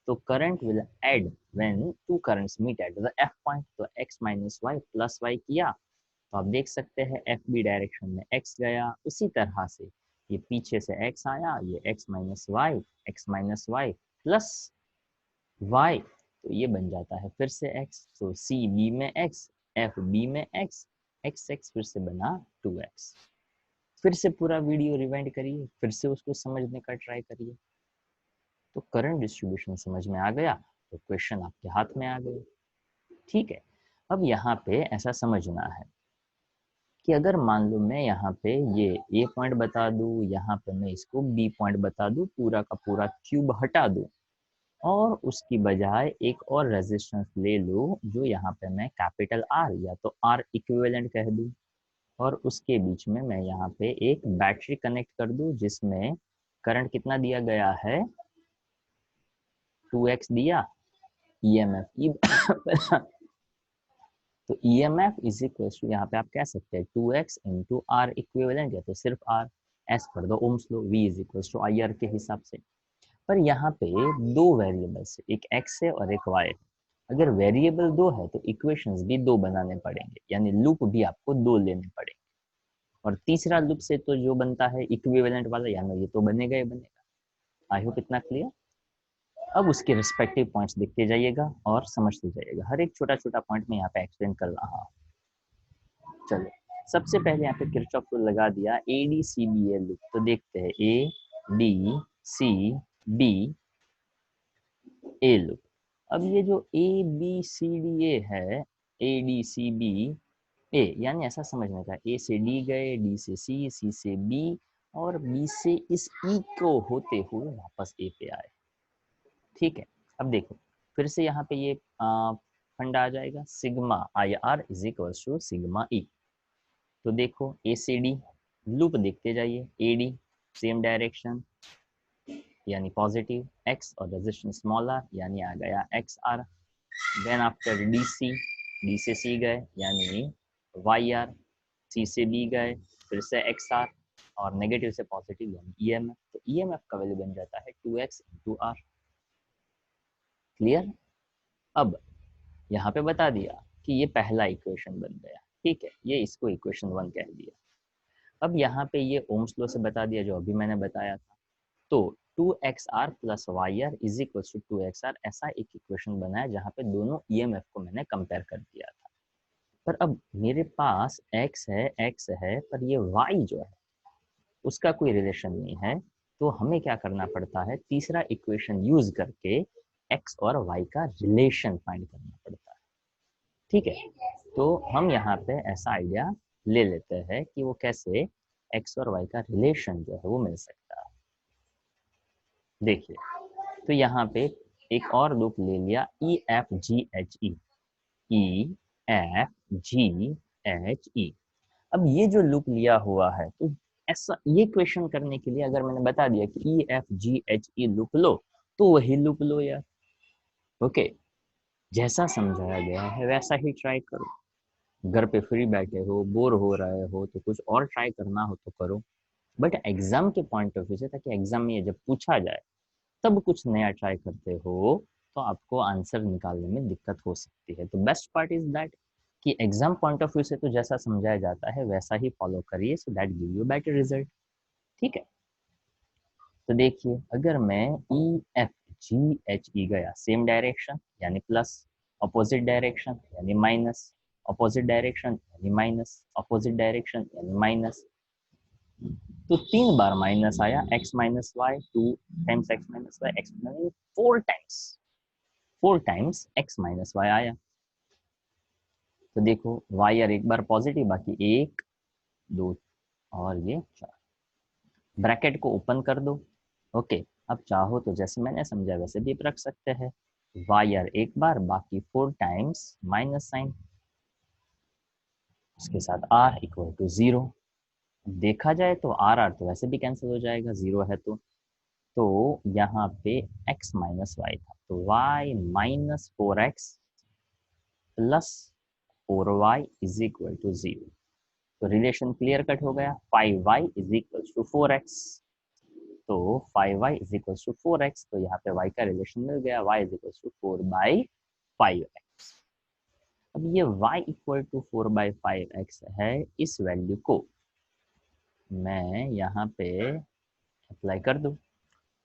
तो current will add when two currents meet at the F point. तो X minus Y plus Y किया, तो आप देख सकते हैं एफ बी डायरेक्शन में एक्स गया, उसी तरह से ये पीछे से एक्स आया, ये x minus Y plus y, तो ये बन जाता है फिर से x। तो सी बी में x, एफ बी में x, x x फिर से बना 2x। फिर से पूरा वीडियो रिवाइंड करिए, फिर से उसको समझने का ट्राई करिए। तो करंट डिस्ट्रीब्यूशन समझ में आ गया, तो क्वेश्चन आपके हाथ में आ गए। ठीक है, अब यहाँ पे ऐसा समझना है कि अगर मान लो मैं यहाँ पे ये ए पॉइंट बता दूं, यहाँ पे मैं इसको बी पॉइंट बता दूं, पूरा का पूरा क्यूब हटा दूं, और उसकी बजाय एक और रेजिस्टेंस ले लूं जो यहाँ पे मैं कैपिटल आर या तो आर इक्विवेलेंट कह दूं, और उसके बीच में मैं यहाँ पे एक बैटरी कनेक्ट कर दूं जिसमें करंट कितना दिया गया है, 2x दिया, ईएमएफ की तो ईएमएफ इज इक्वल टू, यहाँ पे आप कह सकते हैं 2x इंटू आर इक्विवेलेंट, या तो सिर्फ आर, एस पर दो Ohm's law, v is equal to I R के हिसाब से। पर यहाँ पे 2 वेरिएबल्स है, एक x है और एक y है। अगर वेरिएबल 2 है तो इक्वेशंस भी 2 बनाने पड़ेंगे, यानी लूप भी आपको 2 लेने पड़ेंगे। और तीसरा लूप से तो जो बनता है इक्विवेलेंट वाला, यानी ये तो बनेगा ही बनेगा। आई होप इतना क्लियर। अब उसके रिस्पेक्टिव पॉइंट्स देखते जाइएगा और समझते जाइएगा, हर एक छोटा छोटा पॉइंट में यहाँ पे एक्सप्लेन कर रहा हूँ। चलो सबसे पहले यहाँ पे किरचॉफ रूल लगा दिया, A D C B A loop. तो देखते हैं A D C B A loop. अब ये जो ए बी सी डी ए है, ए डी सी बी ए, यानी ऐसा समझना था ए से डी गए, डी से सी से बी, और बी से इस ई को होते हुए वापस ए पे आए। ठीक है, अब देखो फिर से यहाँ पे ये फंडा आ जाएगा, sigma I R is equal to sigma E. तो देखो ACD लूप देखते जाइए, AD सेम डायरेक्शन यानी पॉजिटिव, X और रेजिस्टेंस स्मॉल r यानी आ गया XR। Then after DC, D से C गए यानी YR, C से B गए फिर से XR और नेगेटिव से पॉजिटिव यानी EMF। तो EMF का वैल्यू बन जाता है 2x × R। क्लियर? अब यहाँ पे बता दिया कि ये पहला इक्वेशन बन गया, ठीक है, ये इसको इक्वेशन 1 कह दिया। अब यहाँ पे ये ओम्स लॉ से बता दिया जो अभी मैंने बताया था। तो 2xr plus yr is equal to 2xr, ऐसा एक इक्वेशन बना है जहाँ पे दोनों EMF को मैंने कंपेयर कर दिया था। पर अब मेरे पास x है पर ये y जो है उसका कोई रिलेशन नहीं है, तो हमें क्या करना पड़ता है, तीसरा इक्वेशन यूज करके x और y का रिलेशन फाइंड करना पड़ता है। ठीक है, तो हम यहाँ पे ऐसा आइडिया ले लेते हैं कि वो कैसे x और y का रिलेशन जो है वो मिल सकता है। देखिए, तो यहाँ पे एक और लूप ले लिया EFGHE, EFGHE। अब ये जो लूप लिया हुआ है, तो ऐसा ये क्वेश्चन करने के लिए अगर मैंने बता दिया कि EFGHE लूप लो, तो वही लूप लो यार। ओके, जैसा समझाया गया है वैसा ही ट्राई करो। घर पे फ्री बैठे हो, बोर हो रहे हो, तो कुछ और ट्राई करना हो तो करो, बट एग्जाम के पॉइंट ऑफ व्यू से, ताकि एग्जाम में ये जब पूछा जाए तब कुछ नया ट्राई करते हो तो आपको आंसर निकालने में दिक्कत हो सकती है। तो बेस्ट पार्ट इज दैट कि एग्जाम पॉइंट ऑफ व्यू से तो जैसा समझाया जाता है वैसा ही फॉलो करिए, so that give you better result. ठीक है, तो देखिए अगर मैं EFGHE गया, सेम डायरेक्शन यानी प्लस, अपोजिट डायरेक्शन यानी माइनस, अपोजिट डायरेक्शन यानी माइनस, अपोजिट डायरेक्शन यानी माइनस, तो 3 बार माइनस आया, x minus y, 2 times x minus y, x minus 4 times x minus y आया। तो देखो y और एक बार पॉजिटिव, बाकी 1 2 और ये 4, ब्रैकेट को ओपन कर दो। ओके, अब चाहो तो जैसे मैंने समझा वैसे भी रख सकते हैं, y और एक बार, बाकी 4 टाइम्स माइनस साइन, उसके साथ r इक्वल टू 0। देखा जाए तो r तो वैसे भी कैंसिल हो जाएगा, 0 है तो यहाँ पे x माइनस वाई था, तो y minus 4x plus 4y is equal to 0। तो रिलेशन क्लियर कट हो गया, 5y is equal to 4x। तो 5y is equal to 4x, तो यहाँ पे y का रिलेशन मिल गया, y is equal to 4/5x। अब ये y इक्वल टू 4/5x है, इस वैल्यू को मैं यहाँ पे अप्लाई कर दूँ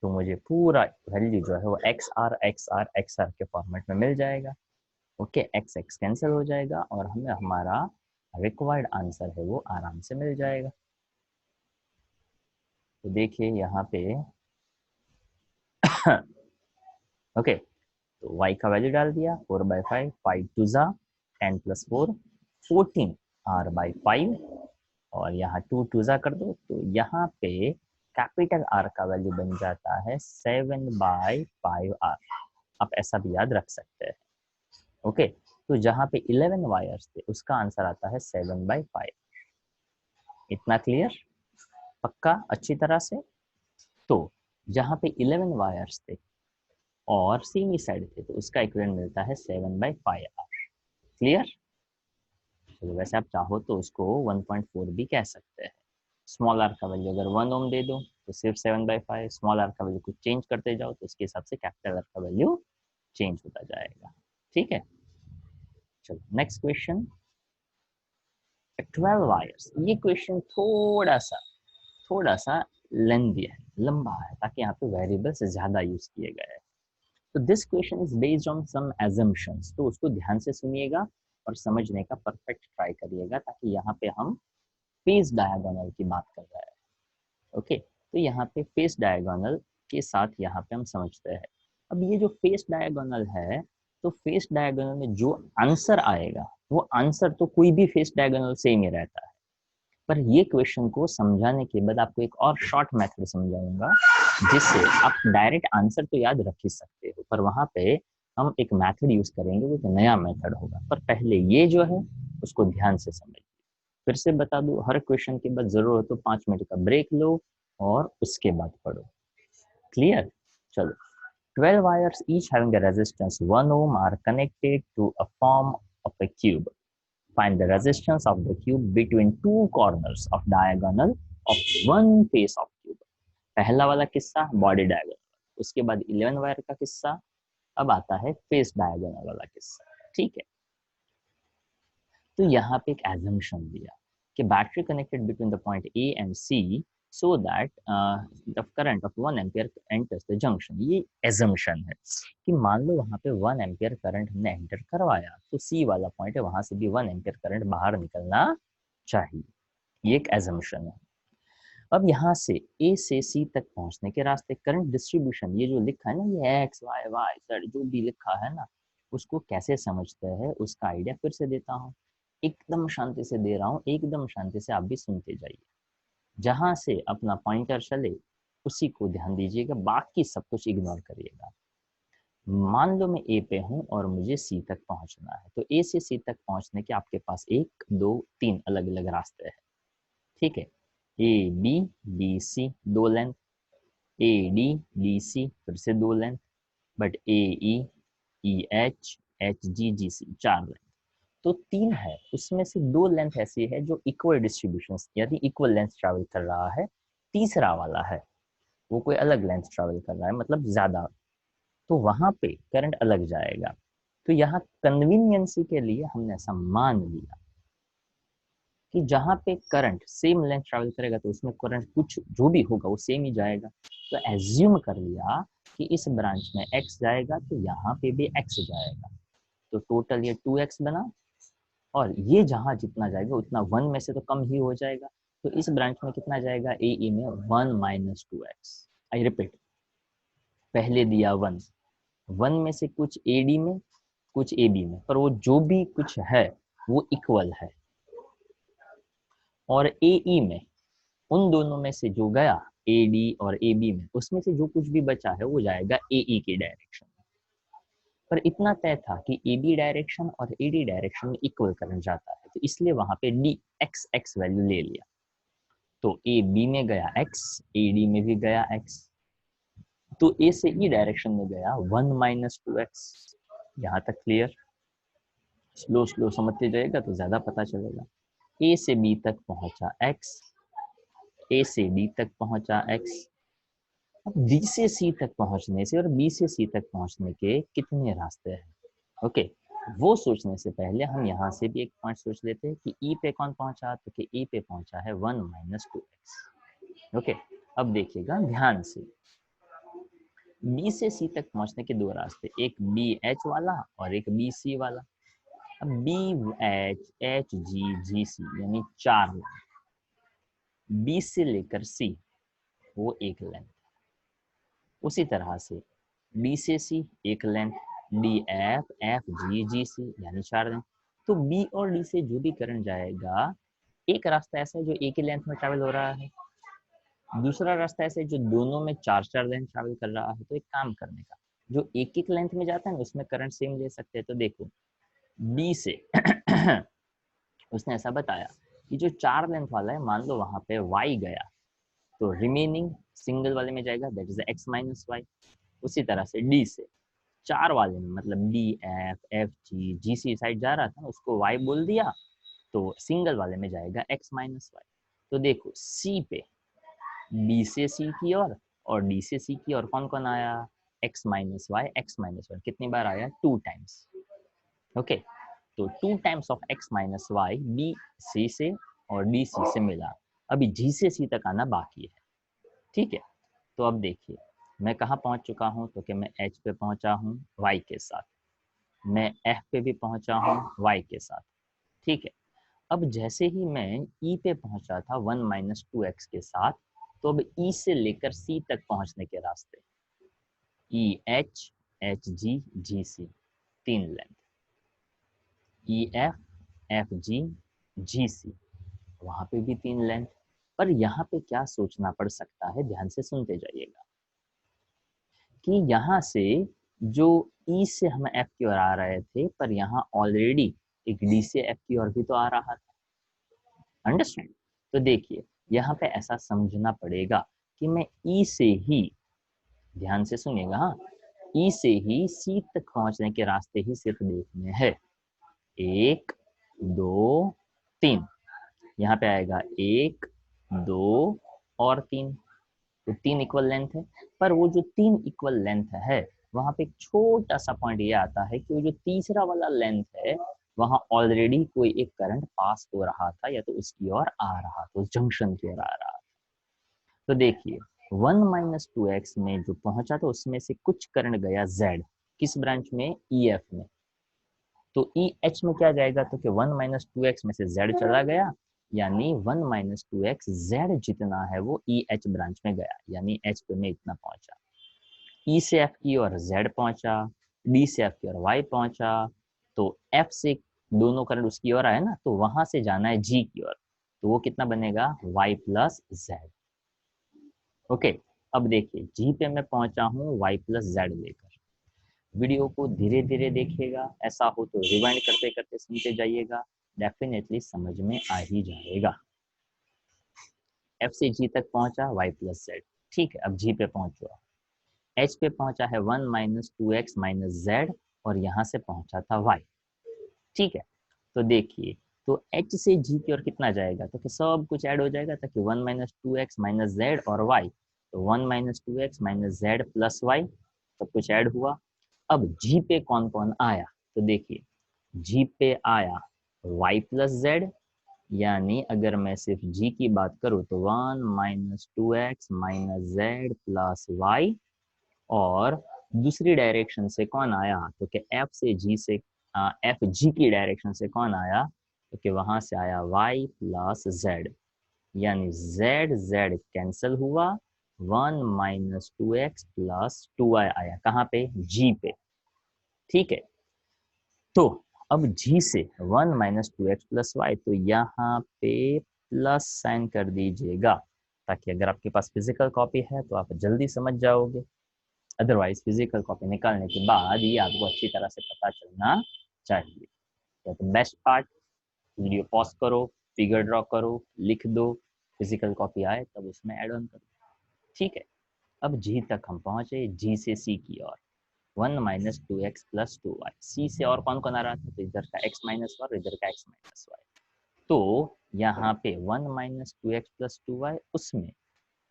तो मुझे पूरा वैल्यू जो है वो XR के फॉर्मेट में मिल जाएगा। ओके, x कैंसिल हो जाएगा और हमें हमारा रिक्वायर्ड आंसर है वो आराम से मिल जाएगा। तो देखिए यहाँ पे ओके, तो y का वैल्यू डाल दिया 4/5, 5 2 जा 10 + 4 14 r/5 और यहाँ 2 2 जा कर दो, तो यहाँ पे कैपिटल R का वैल्यू बन जाता है 7/5r। आप ऐसा भी याद रख सकते हैं। ओके, तो जहाँ पे 11 वायर्स थे उसका आंसर आता है 7/5। इतना क्लियर? पक्का अच्छी तरह से? तो जहाँ पे 11 वायर्स थे और सेमी साइड थे तो उसका इक्विवेलेंट मिलता है 7/5r। क्लियर? तो वैसे आप चाहो तो उसको 1.4 भी कह सकते हैं। स्मॉल r का वैल्यू अगर 1 ओम दे दो तो सिर्फ 7/5, स्मॉल r का वैल्यू कुछ चेंज करते जाओ तो उसके हिसाब से कैपिटल R का वैल्यू चेंज होता जाएगा। ठीक है, चलो नेक्स्ट क्वेश्चन, 12 वायर्स। ये क्वेश्चन थोड़ा सा लेंदी है, लंबा है, ताकि यहाँ पे वेरिएबल्स ज्यादा यूज किए गए हैं। तो this question is based on some assumptions, तो उसको ध्यान से सुनिएगा और समझने का परफेक्ट ट्राई करिएगा, ताकि यहाँ पे हम फेस डायगोनल की बात कर रहे हैं। ओके, तो यहाँ पे फेस डायगोनल के साथ यहाँ पे हम समझते हैं। अब ये जो फेस डायगोनल है, तो फेस डायगोनल में जो आंसर आएगा वो आंसर तो कोई भी फेस डायगोनल सेम ही रहता है, पर ये क्वेश्चन को समझाने के बाद आपको एक और शॉर्ट मेथड समझाऊंगा जिससे आप डायरेक्ट आंसर तो याद रख ही सकते हो, पर वहां पे हम एक मेथड यूज करेंगे, वो एक नया मेथड होगा। पर पहले ये जो है उसको ध्यान से समझिए। फिर से बता दूं, हर क्वेश्चन के बाद जरूर हो तो 5 मिनट का ब्रेक लो और उसके बाद पढ़ो। क्लियर? चलो, 12 wires each having a resistance 1 ohm are connected to a form of a cube. Find the resistance of the cube between two corners of diagonal of one face of cube. पहला वाला किस्सा body diagonal, उसके बाद 11 wire का किस्सा, अब आता है फेस डायगोनल वाला किस्सा। ठीक है, तो यहाँ पे एक एजम्पशन दिया कि battery connected between the point A and C so that the current of 1 ampere enters the junction. ये एजम्पशन है कि मान लो वहां पे 1 एम्पियर करंट हमने एंटर करवाया, तो सी वाला पॉइंट है, वहां से भी 1 एम्पियर करंट बाहर निकलना चाहिए। ये एक एजम्पशन है। अब यहाँ से ए से सी तक पहुंचने के रास्ते करंट डिस्ट्रीब्यूशन, ये जो लिखा है ना, ये एक्स वाई वाई जेड जो भी लिखा है ना, उसको कैसे समझते हैं उसका आइडिया फिर से देता हूँ। एकदम शांति से दे रहा हूँ, एकदम शांति से आप भी सुनते जाइए। जहां से अपना पॉइंटर चले उसी को ध्यान दीजिएगा, बाकी सब कुछ इग्नोर करिएगा। मान लो मैं ए पे हूँ और मुझे सी तक पहुंचना है, तो ए से सी तक पहुंचने के आपके पास 1 2 3 अलग अलग रास्ते हैं। ठीक है, A B B C 2 length, A D D C फिर से 2 length, but A E E H H G G C 4 length. तो 3 है, उसमें से 2 लेंथ ऐसी है जो इक्वल डिस्ट्रीब्यूशन यानी इक्वल लेंथ ट्रैवल कर रहा है। तीसरा वाला है वो कोई अलग लेंथ ट्रैवल कर रहा है, मतलब ज्यादा, तो वहां पे करंट अलग जाएगा। तो यहाँ कन्वीनियंसी के लिए हमने ऐसा मान लिया कि जहां पे करंट सेम लेंथ ट्रैवल करेगा तो उसमें करंट कुछ जो भी होगा वो सेम ही जाएगा। तो एज्यूम कर लिया कि इस ब्रांच में x जाएगा तो यहाँ पे भी x जाएगा, तो टोटल ये 2x बना, और ये जहां जितना जाएगा उतना 1 में से तो कम ही हो जाएगा। तो इस ब्रांच में कितना जाएगा, ए ई में 1 माइनस 2x। आई रिपीट, पहले दिया 1, 1 में से कुछ ए डी में कुछ ए बी में, पर वो जो भी कुछ है वो इक्वल है। और ए ई में उन दोनों में से जो गया ए डी और ए बी में, उसमें से जो कुछ भी बचा है वो जाएगा ए ई के डायरेक्शन में। पर इतना तय था कि ए बी डायरेक्शन और ए डी डायरेक्शन में इक्वल करंट जाता है, तो इसलिए वहां पे डी एक्स एक्स वैल्यू ले लिया। तो ए बी में गया एक्स, ए डी में भी गया एक्स, तो ए से ई डायरेक्शन में गया 1 माइनस 2x। यहाँ तक क्लियर? स्लो स्लो समझते जाएगा तो ज्यादा पता चलेगा। ए से बी तक पहुंचा x, ए से डी तक पहुंचा x। अब बी से सी तक पहुंचने से और बी से सी तक पहुंचने के कितने रास्ते हैं? ओके, वो सोचने से पहले हम यहाँ से भी एक पॉइंट सोच लेते हैं कि ई पे कौन पहुंचा, तो कि ई पे पहुंचा है 1 माइनस 2x। ओके, अब देखिएगा ध्यान से, बी से सी तक पहुंचने के 2 रास्ते, एक बी एच वाला और एक बी सी वाला। अब B H H G G C यानी 4 लेंथ, बी से लेकर सी वो 1 लेंथ, उसी तरह से डी से C 1 length, D F F G G C यानी 4 लेंथ। तो बी और डी से जो भी करंट जाएगा, एक रास्ता ऐसा है जो एक ही लेंथ में ट्रैवल हो रहा है, दूसरा रास्ता ऐसा है जो दोनों में 4 लेंथ ट्रैवल कर रहा है। तो एक काम करने का, जो एक एक लेंथ में जाता है ना उसमें करंट सेम ले सकते हैं। तो देखो बी से उसने ऐसा बताया कि जो 4 लेंथ वाला है, मान लो वहां पे y गया, तो रिमेनिंग सिंगल वाले में जाएगा, that is x minus y. उसी तरह से डी से 4 वाले में, मतलब D F F G G C side जा रहा था ना, उसको y बोल दिया, तो सिंगल वाले में जाएगा x माइनस वाई। तो देखो सी पे बी से सी की ओर और डी से सी की ओर कौन कौन आया, x माइनस वाई कितनी बार आया, 2 टाइम्स। ओके, तो 2 times of x minus y B C से और डी सी से मिला। अभी जी से सी तक आना बाकी है। ठीक है, तो अब देखिए मैं कहाँ पहुंच चुका हूँ, तो कि मैं h पे पहुंचा हूँ y के साथ, मैं f पे भी पहुंचा हूँ y के साथ। ठीक है, अब जैसे ही मैं e पे पहुंचा था 1 माइनस 2x के साथ, तो अब e से लेकर c तक पहुंचने के रास्ते, E H H G G C 3 length, E F F G G C वहां पे भी 3 लेंथ। पर यहाँ पे क्या सोचना पड़ सकता है, ध्यान से सुनते जाइएगा, कि यहाँ से जो ई से हम एफ की ओर आ रहे थे, पर यहाँ ऑलरेडी एक डी से एफ की ओर भी तो आ रहा था। अंडरस्टैंड। तो देखिए यहाँ पे ऐसा समझना पड़ेगा कि मैं ई से ही, ध्यान से सुनिएगा, हाँ, ई से ही सी तक पहुंचने के रास्ते ही सिर्फ देखने हैं। 1 2 3, यहाँ पे आएगा 1 2 और 3, तो 3 इक्वल लेंथ है। पर वो जो 3 इक्वल लेंथ है, वहां पे एक छोटा सा पॉइंट ये आता है कि वो जो तीसरा वाला लेंथ है, वहां ऑलरेडी कोई एक करंट पास हो रहा था, या तो उसकी ओर आ रहा था, उस जंक्शन की ओर आ रहा था। तो देखिए 1 माइनस टू एक्स में जो पहुंचा था उसमें से कुछ करंट गया जेड, किस ब्रांच में, ई एफ में। तो ई एच में क्या जाएगा, तो कि 1 माइनस टू एक्स में से जेड चला गया, यानी 1 माइनस टू एक्स जेड जितना है वो ई एच ब्रांच में गया, यानी एच पे में इतना पहुंचा। ई से एफ की ओर जेड पहुंचा, डी से एफ की ओर वाई पहुंचा, तो एफ से दोनों करंट उसकी ओर आए ना, तो वहां से जाना है जी की ओर, तो वो कितना बनेगा, वाई प्लस जेड। ओके, अब देखिए जी पे मैं पहुंचा हूँ वाई प्लस जेड लेकर। वीडियो को धीरे धीरे देखिएगा, ऐसा हो तो रिवाइंड करते करते सुनते जाइएगा, डेफिनेटली समझ में आ ही जाएगा। एफ से जी तक पहुंचा वाई प्लस जेड, ठीक है, अब जी पे पहुंचो। एच पे पहुंचा है 1 minus two x minus z, और यहाँ से पहुंचा था वाई, ठीक है। तो देखिए, तो h से g की ओर कितना जाएगा, तो कि सब कुछ ऐड हो जाएगा, ताकि 1 minus two x minus z और y, तो 1 minus two x minus z plus y, सब कुछ ऐड हुआ। अब g पे कौन कौन आया, तो देखिए g पे आया y प्लस जेड, यानी अगर मैं सिर्फ g की बात करूँ तो 1 minus two x minus z plus y. और दूसरी डायरेक्शन से कौन आया, तो कि एफ से जी से, एफ जी की डायरेक्शन से कौन आया, तो कि वहां से आया y प्लस जेड, यानी z z कैंसिल हुआ, 1 minus two x plus two y आया कहाँ पे, g पे, ठीक है। तो अब g से 1 minus two x plus y, तो यहाँ पे प्लस साइन कर दीजिएगा, ताकि अगर आपके पास फिजिकल कॉपी है तो आप जल्दी समझ जाओगे, अदरवाइज फिजिकल कॉपी निकालने के बाद ये आपको अच्छी तरह से पता चलना चाहिए। तो बेस्ट पार्ट, वीडियो पॉज करो, फिगर ड्रॉ करो, लिख दो, फिजिकल कॉपी आए तब उसमें ऐड ऑन करो, ठीक है। अब जी तक हम पहुंचे, जी से सी की ओर 1 minus two x plus two Y, C से और कौन कौन आ रहा था, तो इधर का x माइनस वाई और इधर का x माइनस वाई। तो यहाँ पे 1 minus two x plus two y, उसमें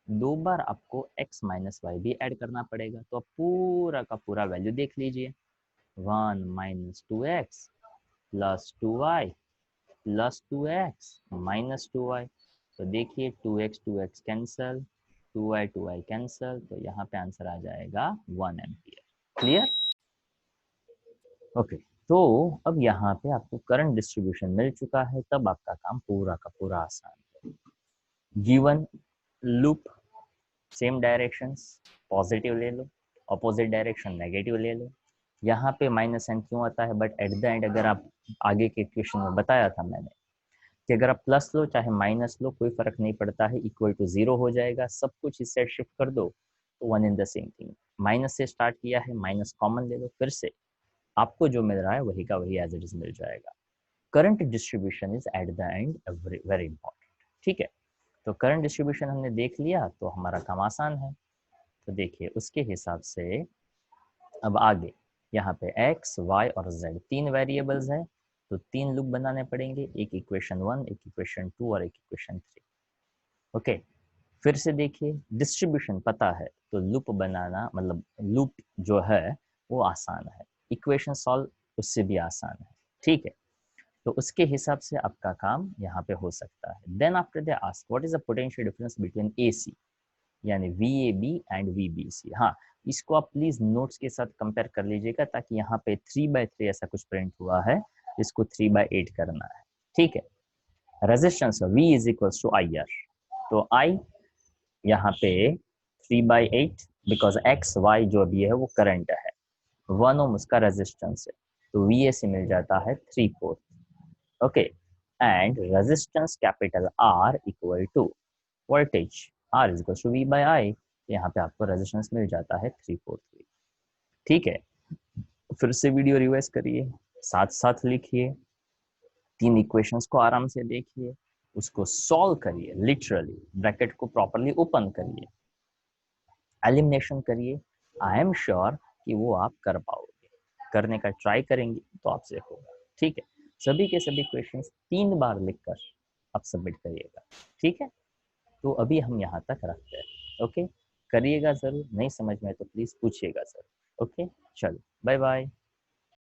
2 बार आपको x माइनस वाई भी ऐड करना पड़ेगा, तो आप पूरा का पूरा वैल्यू देख लीजिए, 1 minus two x plus two y plus two x minus two y. तो देखिए 2x cancel, to Y cancel, तो यहाँ पे आंसर आ जाएगा 1 एम्पियर। Clear, okay. तो अब यहाँ पे आपको करंट डिस्ट्रीब्यूशन मिल चुका है, तब आपका काम पूरा का पूरा आसान है। Given loop, same directions, positive ले लो, अपोजिट डायरेक्शन नेगेटिव ले लो। यहाँ पे माइनस साइन क्यों आता है, बट एट द एंड अगर आप आगे के क्वेश्चन में बताया था मैंने कि अगर आप प्लस लो चाहे माइनस लो कोई फर्क नहीं पड़ता है, इक्वल टू जीरो हो जाएगा, सब कुछ इस साइड शिफ्ट कर दो तो one in the same thing. Minus से स्टार्ट किया है, माइनस कॉमन ले लो, फिर से आपको जो मिल रहा है वही का वही एज इट इज मिल जाएगा। Current distribution is at the end very important, ठीक है। तो करंट डिस्ट्रीब्यूशन हमने देख लिया, तो हमारा काम आसान है। तो देखिए उसके हिसाब से अब आगे यहाँ पे x, y और z 3 वेरिएबल्स है, तो 3 लूप बनाने पड़ेंगे, एक इक्वेशन 1, एक इक्वेशन 2 और एक इक्वेशन 3। ओके, फिर से देखिए डिस्ट्रीब्यूशन पता है तो लूप बनाना, मतलब लूप जो है वो आसान है, इक्वेशन सॉल्व उससे भी आसान है, ठीक है। तो उसके हिसाब से आपका काम यहाँ पे हो सकता है। Then after they ask what is the potential difference between AC, यानी VAB एंड VBC। हाँ, इसको आप प्लीज नोट्स के साथ कंपेयर कर लीजिएगा, ताकि यहाँ पे 3/3 ऐसा कुछ प्रिंट हुआ है, इसको 3/8 करना है, ठीक है। Resistance V is equals to IR, तो I यहाँ पे 3/8, बिकॉज XY जो भी है वो करंट है, 1 ओम उसका रेजिस्टेंस है, तो VAC मिल जाता है 3/4, ओके। And resistance capital R equal to voltage R is equal to V/I, यहाँ पे आपको रेजिस्टेंस मिल जाता है 3/4, ठीक है। फिर से वीडियो रिवाइज करिए, साथ साथ लिखिए, 3 इक्वेशंस को आराम से देखिए, उसको सॉल्व करिए, लिटरली ब्रैकेट को प्रॉपरली ओपन करिए, एलिमिनेशन करिए। आई एम श्योर कि वो आप कर पाओगे, करने का ट्राई करेंगे तो आपसे होगा। ठीक है, सभी के सभी क्वेश्चंस 3 बार लिखकर आप सबमिट करिएगा। ठीक है, तो अभी हम यहाँ तक रखते हैं। ओके, करिएगा ज़रूर, नहीं समझ में तो प्लीज़ पूछिएगा सर। ओके, चलो बाय बाय।